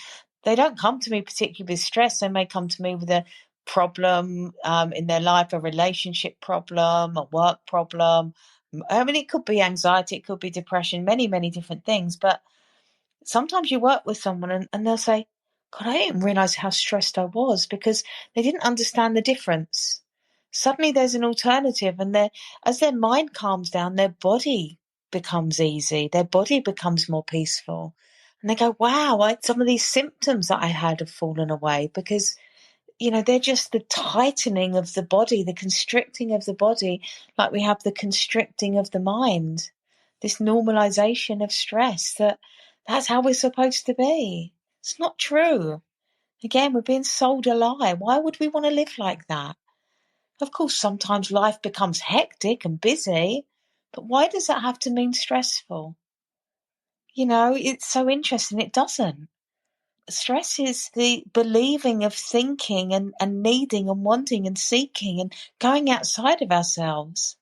they don't come to me particularly with stress. They may come to me with a problem in their life, a relationship problem, a work problem. I mean, it could be anxiety, it could be depression, many, many different things. But sometimes you work with someone and they'll say, God, I didn't realize how stressed I was, because they didn't understand the difference. Suddenly there's an alternative, and as their mind calms down, their body becomes easy, their body becomes more peaceful. And they go, wow, some of these symptoms that I had have fallen away, because they're just the tightening of the body, the constricting of the body, like we have the constricting of the mind, this normalization of stress, that's how we're supposed to be. It's not true. Again, we're being sold a lie. Why would we want to live like that? Of course, sometimes life becomes hectic and busy, but why does that have to mean stressful? It's so interesting. It doesn't. Stress is the believing of thinking and needing and wanting and seeking and going outside of ourselves.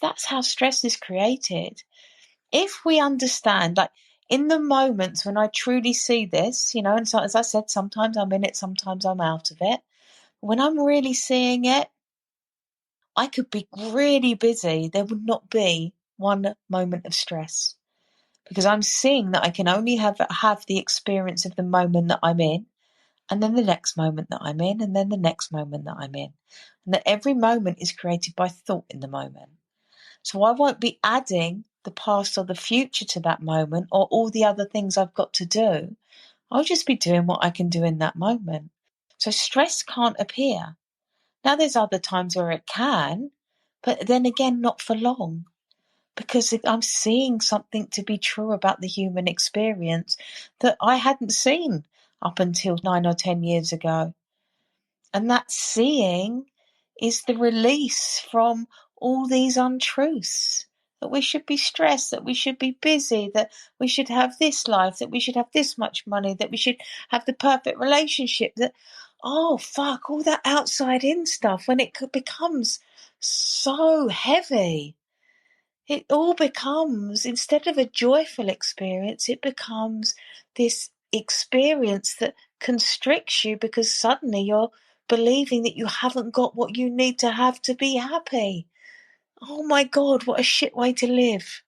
That's how stress is created. If we understand, like in the moments when I truly see this, and so, as I said, sometimes I'm in it, sometimes I'm out of it. When I'm really seeing it, I could be really busy. There would not be one moment of stress, because I'm seeing that I can only have the experience of the moment that I'm in, and then the next moment that I'm in, and then the next moment that I'm in. And that every moment is created by thought in the moment. So I won't be adding the past or the future to that moment or all the other things I've got to do. I'll just be doing what I can do in that moment. So stress can't appear. Now there's other times where it can, but then again, not for long. Because if I'm seeing something to be true about the human experience that I hadn't seen up until 9 or 10 years ago. And that seeing is the release from all these untruths, that we should be stressed, that we should be busy, that we should have this life, that we should have this much money, that we should have the perfect relationship, that, oh, fuck, all that outside in stuff, when it becomes so heavy. It all becomes, instead of a joyful experience, it becomes this experience that constricts you, because suddenly you're believing that you haven't got what you need to have to be happy. Oh my God, what a shit way to live.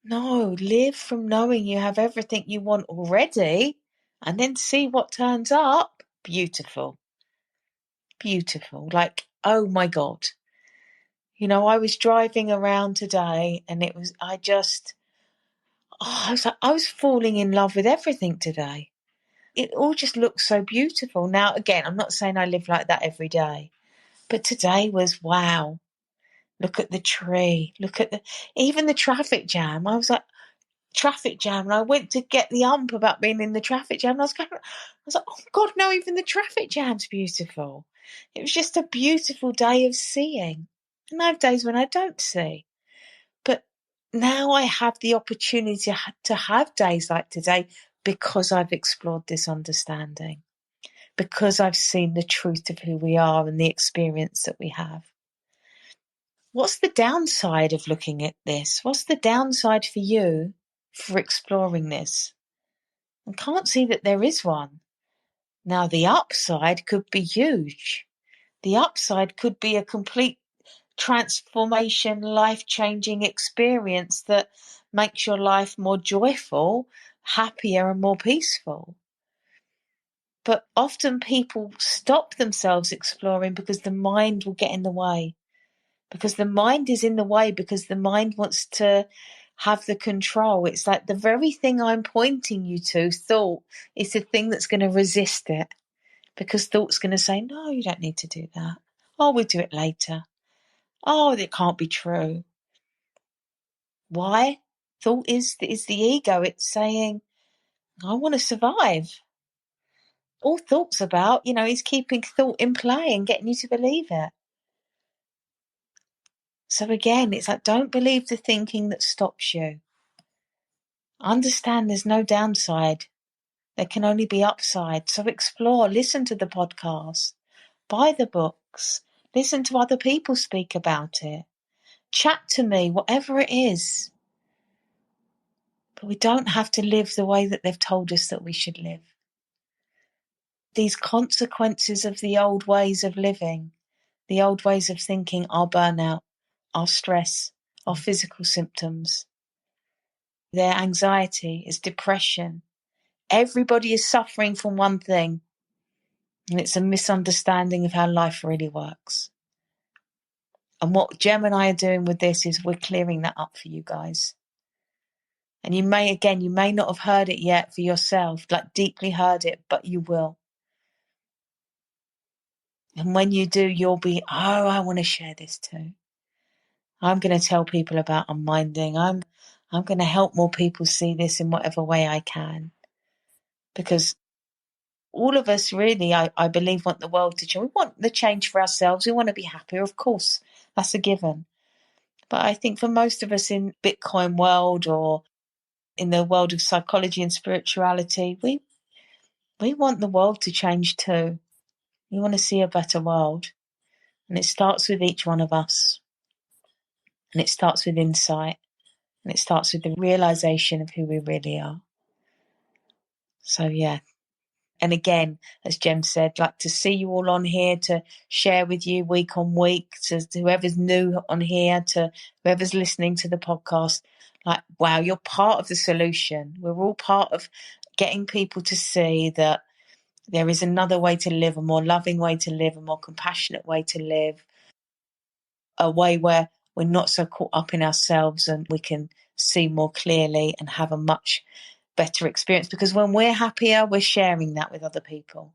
No, live from knowing you have everything you want already, and then see what turns up. Beautiful. Beautiful. Like, oh my God. I was driving around today and I was falling in love with everything today. It all just looks so beautiful. Now, again, I'm not saying I live like that every day, but today was wow. Look at the tree. Even the traffic jam. I was like, traffic jam. And I went to get the ump about being in the traffic jam. And I was like, oh God, no, even the traffic jam's beautiful. It was just a beautiful day of seeing. And I have days when I don't see. But now I have the opportunity to have days like today, because I've explored this understanding, because I've seen the truth of who we are and the experience that we have. What's the downside of looking at this? What's the downside for you for exploring this? I can't see that there is one. Now, the upside could be huge. The upside could be a complete transformation, life-changing experience that makes your life more joyful, happier, and more peaceful. But often people stop themselves exploring because the mind will get in the way. Because the mind is in the way, because the mind wants to have the control. It's like the very thing I'm pointing you to, thought, is the thing that's going to resist it. Because thought's going to say, no, you don't need to do that. Oh, we'll do it later. Oh, that can't be true. Why? Thought is the ego. It's saying, I want to survive. all thought's about, is keeping thought in play and getting you to believe it. So again, it's like, don't believe the thinking that stops you. Understand there's no downside. There can only be upside. So explore, listen to the podcast, buy the books, listen to other people speak about it, chat to me, whatever it is. But we don't have to live the way that they've told us that we should live. These consequences of the old ways of living, the old ways of thinking, our burnout, our stress, our physical symptoms, their anxiety, is depression. Everybody is suffering from one thing, and it's a misunderstanding of how life really works. And what Gem and I are doing with this is we're clearing that up for you guys. And you may not have heard it yet for yourself, like deeply heard it, but you will. And when you do, you'll be, I want to share this too. I'm going to tell people about OneMinding. I'm going to help more people see this in whatever way I can. Because all of us really, I believe, want the world to change. We want the change for ourselves. We want to be happier, of course. That's a given. But I think for most of us in Bitcoin world or in the world of psychology and spirituality, we want the world to change too. We want to see a better world. And it starts with each one of us. And it starts with insight. And it starts with the realization of who we really are. So, yeah. And again, as Jem said, like to see you all on here, to share with you week on week, to whoever's new on here, to whoever's listening to the podcast. Like, wow, you're part of the solution. We're all part of getting people to see that there is another way to live, a more loving way to live, a more compassionate way to live, a way where we're not so caught up in ourselves and we can see more clearly and have a much better experience. Because when we're happier, we're sharing that with other people.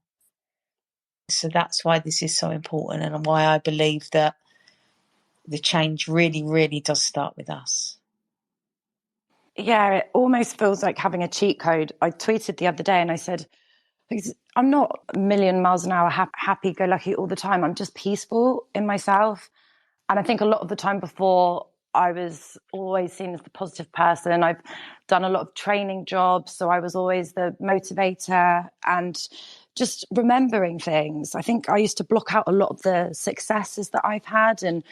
So that's why this is so important and why I believe that the change really, really does start with us. Yeah, it almost feels like having a cheat code. I tweeted the other day and I said, I'm not a million miles an hour happy-go-lucky all the time. I'm just peaceful in myself. And I think a lot of the time before, I was always seen as the positive person. I've done a lot of training jobs, so I was always the motivator and just remembering things. I think I used to block out a lot of the successes that I've had, and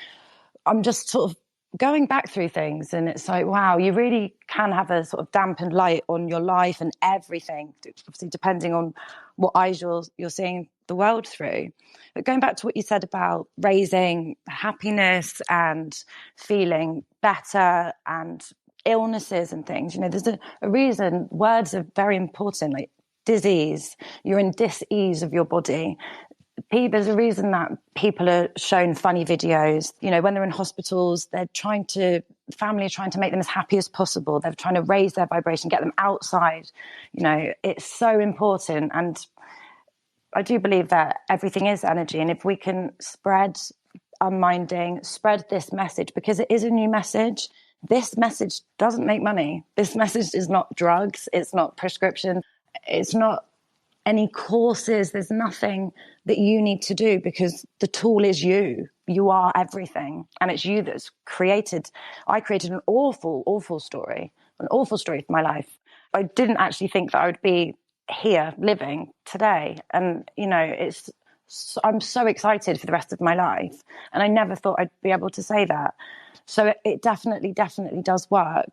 I'm just sort of going back through things, and it's like, wow, you really can have a sort of dampened light on your life and everything, obviously depending on what eyes you're seeing the world through. But going back to what you said about raising happiness and feeling better and illnesses and things, there's a reason words are very important, like disease, you're in dis-ease of your body. There's a reason that people are shown funny videos. When they're in hospitals, family are trying to make them as happy as possible. They're trying to raise their vibration, get them outside. It's so important. And I do believe that everything is energy. And if we can spread OneMinding, spread this message, because it is a new message. This message doesn't make money. This message is not drugs. It's not prescription. It's not any courses. There's nothing that you need to do, because the tool is you. You are everything. And it's you that's created. I created an awful story for my life. I didn't actually think that I would be here living today. And, I'm so excited for the rest of my life. And I never thought I'd be able to say that. So it definitely does work.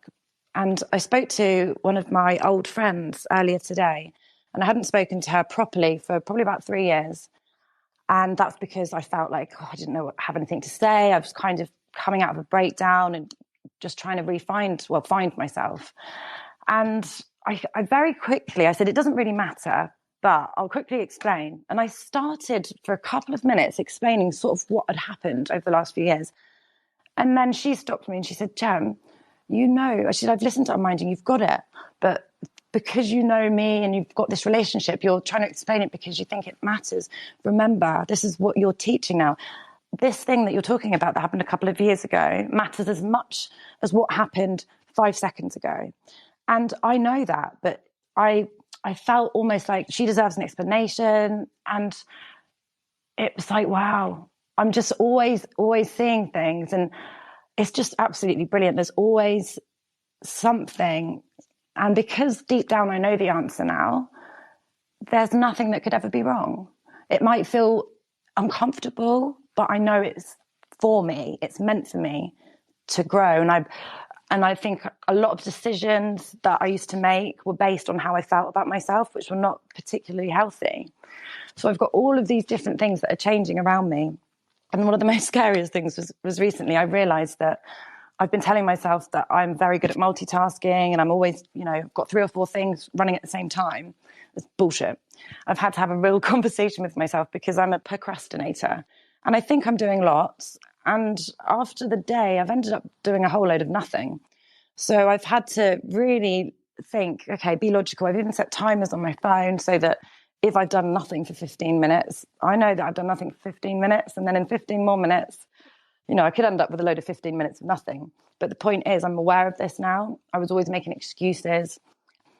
And I spoke to one of my old friends earlier today, and I hadn't spoken to her properly for probably about 3 years. And that's because I felt like, I didn't have anything to say. I was kind of coming out of a breakdown and just trying to find myself. And I very quickly, I said, it doesn't really matter, but I'll quickly explain. And I started for a couple of minutes explaining sort of what had happened over the last few years. And then she stopped me and she said, Jem, I said, I've listened to OneMinding, you've got it. But because you know me and you've got this relationship, you're trying to explain it because you think it matters. Remember, this is what you're teaching now. This thing that you're talking about that happened a couple of years ago matters as much as what happened 5 seconds ago. And I know that, but I I felt almost like she deserves an explanation. And it was like, wow, I'm just always seeing things. And it's just absolutely brilliant. There's always something. And because deep down I know the answer now, there's nothing that could ever be wrong. It might feel uncomfortable, but I know it's for me. It's meant for me to grow. And I think a lot of decisions that I used to make were based on how I felt about myself, which were not particularly healthy. So I've got all of these different things that are changing around me. And one of the most scariest things was recently I realized that I've been telling myself that I'm very good at multitasking and I'm always, got 3 or 4 things running at the same time. It's bullshit. I've had to have a real conversation with myself because I'm a procrastinator. And I think I'm doing lots. And after the day, I've ended up doing a whole load of nothing. So I've had to really think, okay, be logical. I've even set timers on my phone so that if I've done nothing for 15 minutes, I know that I've done nothing for 15 minutes. And then in 15 more minutes, I could end up with a load of 15 minutes of nothing. But the point is, I'm aware of this now. I was always making excuses.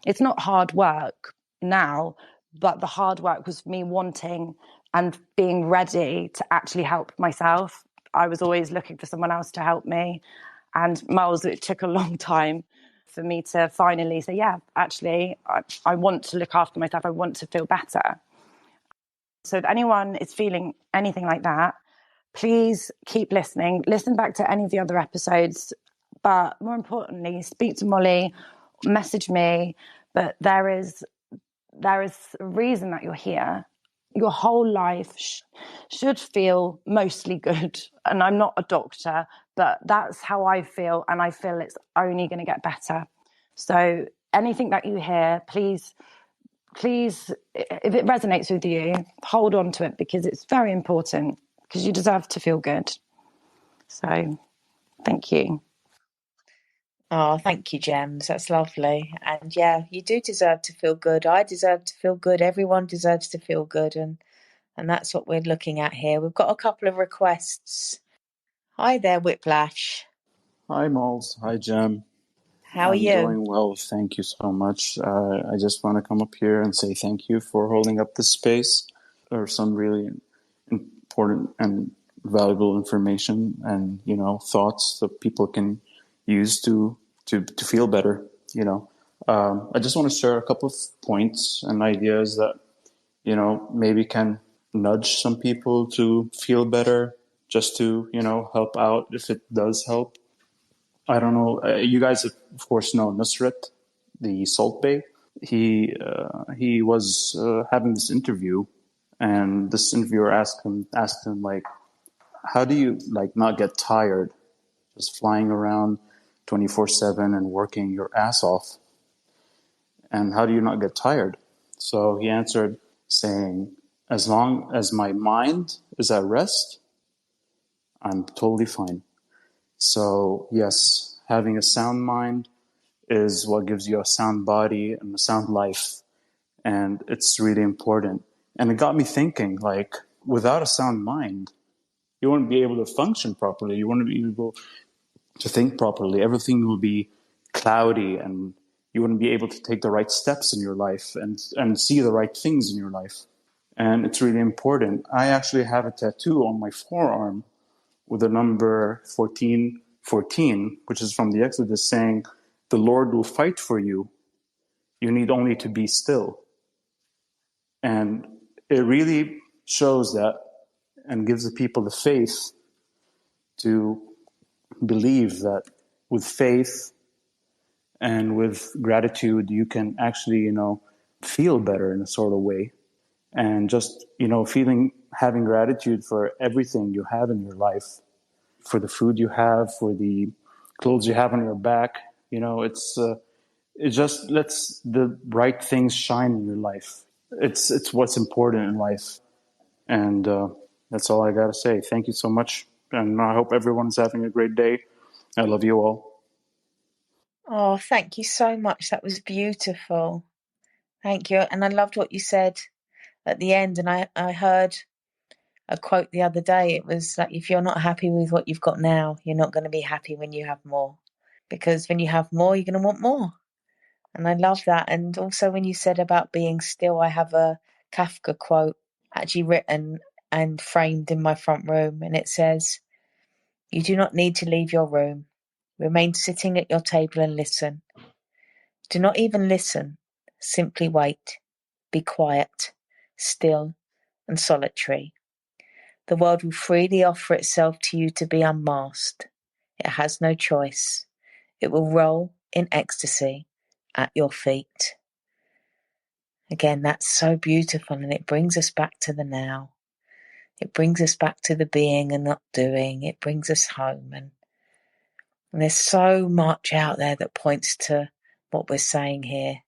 It's not hard work now, but the hard work was me wanting and being ready to actually help myself. I was always looking for someone else to help me. And Molls, it took a long time for me to finally say, yeah, actually, I want to look after myself. I want to feel better. So if anyone is feeling anything like that, please keep listening. Listen back to any of the other episodes. But more importantly, speak to Molly, message me. But there is a reason that you're here. Your whole life should feel mostly good. And I'm not a doctor, but that's how I feel. And I feel it's only going to get better. So anything that you hear, please, if it resonates with you, hold on to it because it's very important because you deserve to feel good. So thank you. Oh, thank you, Gems. That's lovely. And yeah, you do deserve to feel good. I deserve to feel good. Everyone deserves to feel good. And that's what we're looking at here. We've got a couple of requests. Hi there, Whiplash. Hi, Molls. Hi, Gem. How are you? I'm doing well. Thank you so much. I just want to come up here and say thank you for holding up this space. There's some really important and valuable information and, thoughts that people can use to feel better, I just want to share a couple of points and ideas that, maybe can nudge some people to feel better, just to, help out if it does help. I don't know. You guys, of course, know Nusret, the Salt Bae. He was having this interview, and this interviewer asked him like, how do you not get tired, just flying around 24/7 and working your ass off, and how do you not get tired? So he answered saying, as long as my mind is at rest, I'm totally fine. So yes, having a sound mind is what gives you a sound body and a sound life. And it's really important. And it got me thinking, without a sound mind, you wouldn't be able to function properly. You wouldn't be able to think properly. Everything will be cloudy and you wouldn't be able to take the right steps in your life and see the right things in your life. And it's really important. I actually have a tattoo on my forearm with the number 1414, which is from the Exodus, saying, the Lord will fight for you. You need only to be still. And it really shows that and gives the people the faith to believe that with faith and with gratitude, you can actually, feel better in a sort of way. And just, having gratitude for everything you have in your life, for the food you have, for the clothes you have on your back, it just lets the right things shine in your life. It's what's important in life. And that's all I got to say. Thank you so much. And I hope everyone's having a great day. I love you all. Oh, thank you so much. That was beautiful. Thank you. And I loved what you said at the end. And I heard a quote the other day. It was like, if you're not happy with what you've got now, you're not going to be happy when you have more. Because when you have more, you're going to want more. And I love that. And also when you said about being still, I have a Kafka quote actually written and framed in my front room. And it says, "You do not need to leave your room. Remain sitting at your table and listen. Do not even listen. Simply wait. Be quiet, still, and solitary. The world will freely offer itself to you to be unmasked. It has no choice. It will roll in ecstasy at your feet." Again, that's so beautiful, and it brings us back to the now. It brings us back to the being and not doing. It brings us home. And there's so much out there that points to what we're saying here.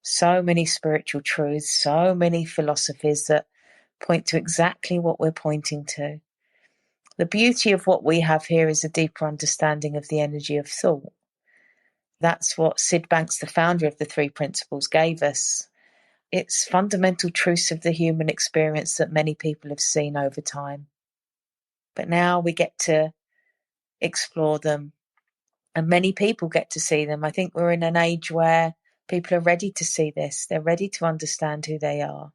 So many spiritual truths, so many philosophies that point to exactly what we're pointing to. The beauty of what we have here is a deeper understanding of the energy of thought. That's what Sid Banks, the founder of the Three Principles, gave us. It's fundamental truths of the human experience that many people have seen over time. But now we get to explore them, and many people get to see them. I think we're in an age where people are ready to see this. They're ready to understand who they are.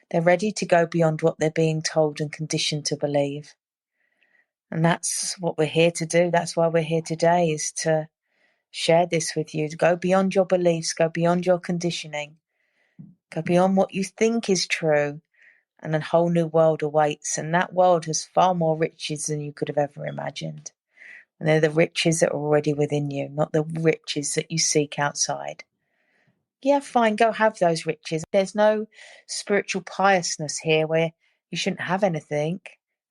They're ready to go beyond what they're being told and conditioned to believe. And that's what we're here to do. That's why we're here today, is to share this with you, to go beyond your beliefs, go beyond your conditioning, go beyond what you think is true, and a whole new world awaits. And that world has far more riches than you could have ever imagined. And they're the riches that are already within you, not the riches that you seek outside. Yeah, fine, go have those riches. There's no spiritual piousness here where you shouldn't have anything.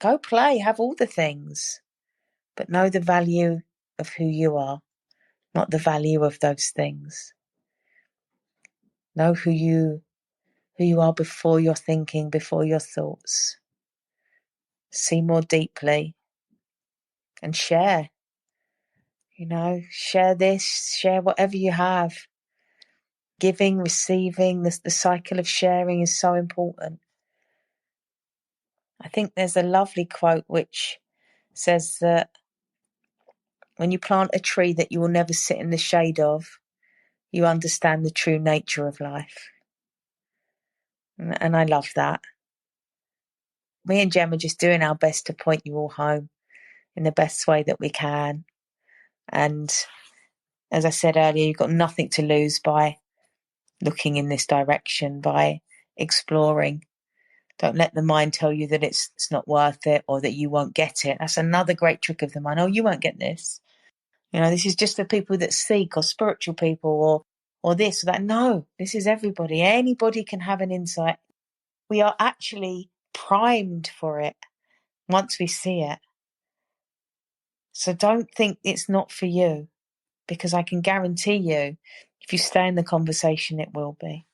Go play, have all the things. But know the value of who you are, not the value of those things. Know who you are before your thinking, before your thoughts. See more deeply and share. Share this, share whatever you have. Giving, receiving, the cycle of sharing is so important. I think there's a lovely quote which says that when you plant a tree that you will never sit in the shade of, you understand the true nature of life. And I love that. Me and Jem are just doing our best to point you all home in the best way that we can. And as I said earlier, you've got nothing to lose by looking in this direction, by exploring. Don't let the mind tell you that it's not worth it or that you won't get it. That's another great trick of the mind. Oh, you won't get this. This is just for people that seek, or spiritual people, or this or that. No, this is everybody. Anybody can have an insight. We are actually primed for it once we see it. So don't think it's not for you, because I can guarantee you, if you stay in the conversation, it will be.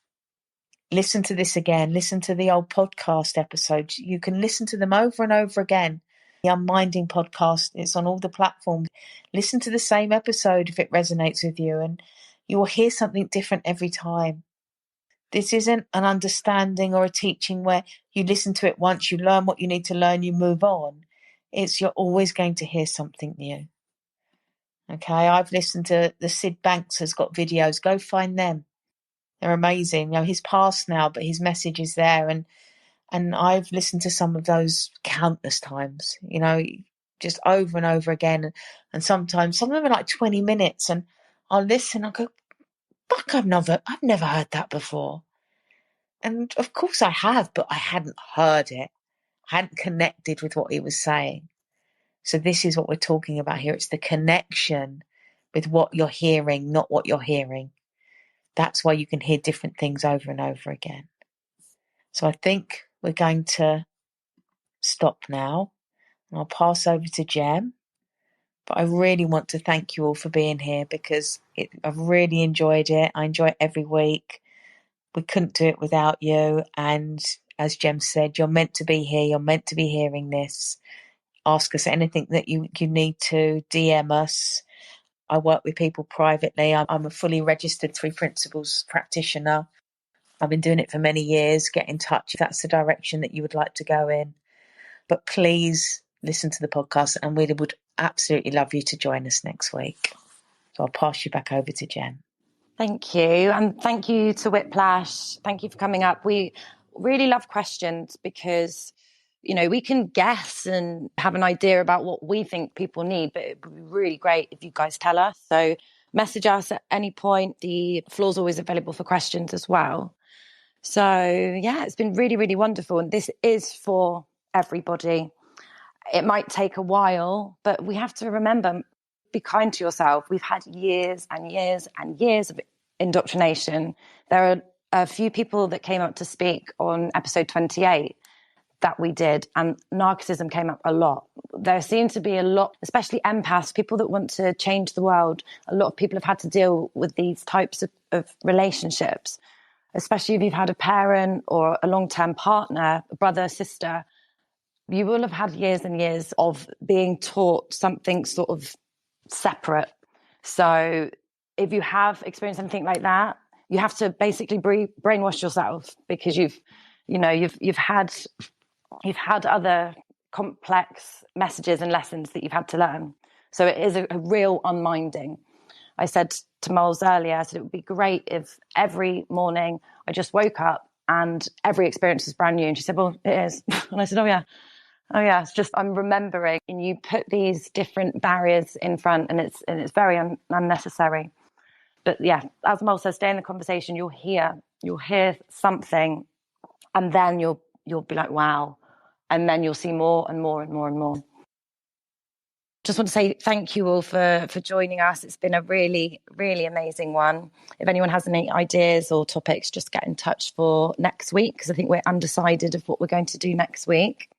Listen to this again. Listen to the old podcast episodes. You can listen to them over and over again. The OneMinding podcast, it's on all the platforms. Listen to the same episode if it resonates with you, and you will hear something different every time. This isn't an understanding or a teaching where you listen to it once, you learn what you need to learn, you move on. It's you're always going to hear something new. Okay, I've listened to the Sid Banks has got videos. Go find them. They're amazing. He's passed now, but his message is there. And I've listened to some of those countless times, just over and over again. And sometimes some of them are like 20 minutes, and I'll listen. I go, fuck, I've never heard that before. And of course I have, but I hadn't heard it. I hadn't connected with what he was saying. So this is what we're talking about here. It's the connection with what you're hearing, not what you're hearing. That's why you can hear different things over and over again. So I think we're going to stop now, and I'll pass over to Jem. But I really want to thank you all for being here, because I've really enjoyed it. I enjoy it every week. We couldn't do it without you. And as Jem said, you're meant to be here. You're meant to be hearing this. Ask us anything that you need to. DM us. I work with people privately. I'm a fully registered Three Principles practitioner. I've been doing it for many years. Get in touch if that's the direction that you would like to go in. But please listen to the podcast, and we would absolutely love you to join us next week. So I'll pass you back over to Jen. Thank you. And thank you to Whiplash. Thank you for coming up. We really love questions because, you know, we can guess and have an idea about what we think people need, but it would be really great if you guys tell us. So message us at any point. The floor's always available for questions as well. So yeah, it's been really, really wonderful. And this is for everybody. It might take a while, but we have to remember, be kind to yourself. We've had years and years and years of indoctrination. There are a few people that came up to speak on episode 28 that we did, and narcissism came up a lot. There seems to be a lot, especially empaths, people that want to change the world. A lot of people have had to deal with these types of relationships, especially if you've had a parent or a long-term partner, a brother, sister. You will have had years and years of being taught something sort of separate. So if you have experienced anything like that, you have to basically brainwash yourself, because you've had other complex messages and lessons that you've had to learn. So it is a real unminding. I said to Molls earlier, I said it would be great if every morning I just woke up and every experience was brand new. And she said, well, it is. And I said, oh yeah, it's just I'm remembering. And you put these different barriers in front, and it's very unnecessary. But yeah, as Molls says, stay in the conversation. You'll hear something, and then you'll be like, wow, and then you'll see more and more and more and more. Just want to say thank you all for joining us. It's been a really, really amazing one. If anyone has any ideas or topics, just get in touch for next week, because I think we're undecided of what we're going to do next week.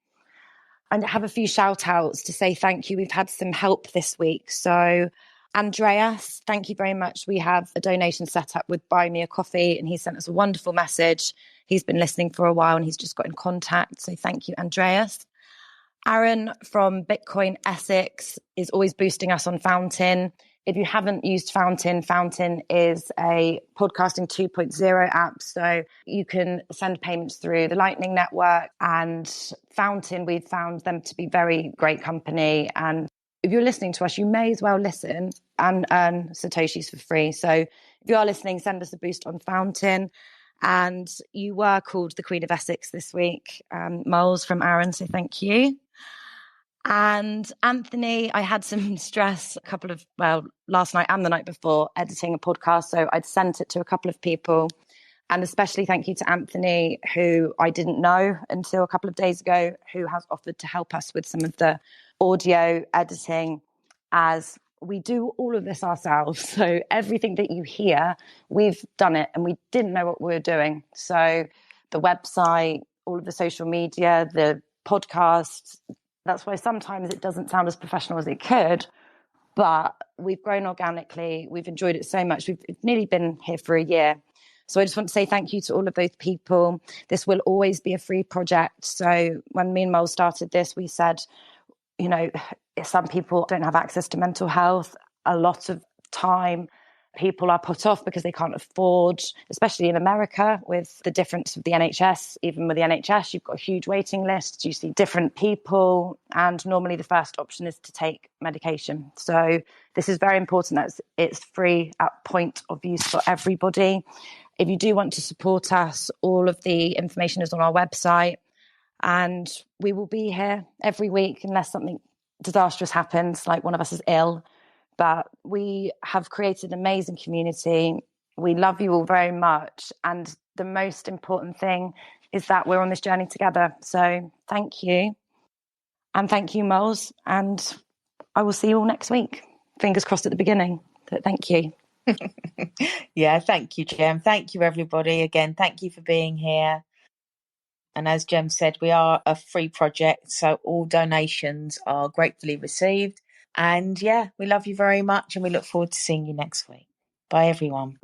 And have a few shout outs to say thank you. We've had some help this week. So Andreas, thank you very much. We have a donation set up with Buy Me a Coffee, and he sent us a wonderful message. He's been listening for a while and he's just got in contact. So thank you, Andreas. Aaron from Bitcoin Essex is always boosting us on Fountain. If you haven't used Fountain, Fountain is a podcasting 2.0 app. So you can send payments through the Lightning Network, and Fountain, we've found them to be very great company. And if you're listening to us, you may as well listen and earn Satoshis for free. So if you are listening, send us a boost on Fountain. And you were called the Queen of Essex this week, Molls, from Aaron. So thank you. And Anthony, I had some stress last night and the night before editing a podcast. So I'd sent it to a couple of people, and especially thank you to Anthony, who I didn't know until a couple of days ago, who has offered to help us with some of the audio editing, as we do all of this ourselves. So everything that you hear, we've done it and we didn't know what we were doing. So the website, all of the social media, the podcasts, that's why sometimes it doesn't sound as professional as it could, but we've grown organically. We've enjoyed it so much. We've nearly been here for a year. So I just want to say thank you to all of those people. This will always be a free project. So when me and Molls started this, we said, you know, some people don't have access to mental health. A lot of time people are put off because they can't afford, especially in America, with the difference of the NHS. Even with the NHS, you've got huge waiting lists. You see different people. And normally the first option is to take medication. So this is very important that it's free at point of use for everybody. If you do want to support us, all of the information is on our website. And we will be here every week unless something disastrous happens, like one of us is ill. But we have created an amazing community. We love you all very much. And the most important thing is that we're on this journey together. So thank you. And thank you, Molls. And I will see you all next week. Fingers crossed at the beginning. But thank you. Yeah, thank you, Gem. Thank you, everybody. Again, thank you for being here. And as Gem said, we are a free project, so all donations are gratefully received. And yeah, we love you very much and we look forward to seeing you next week. Bye, everyone.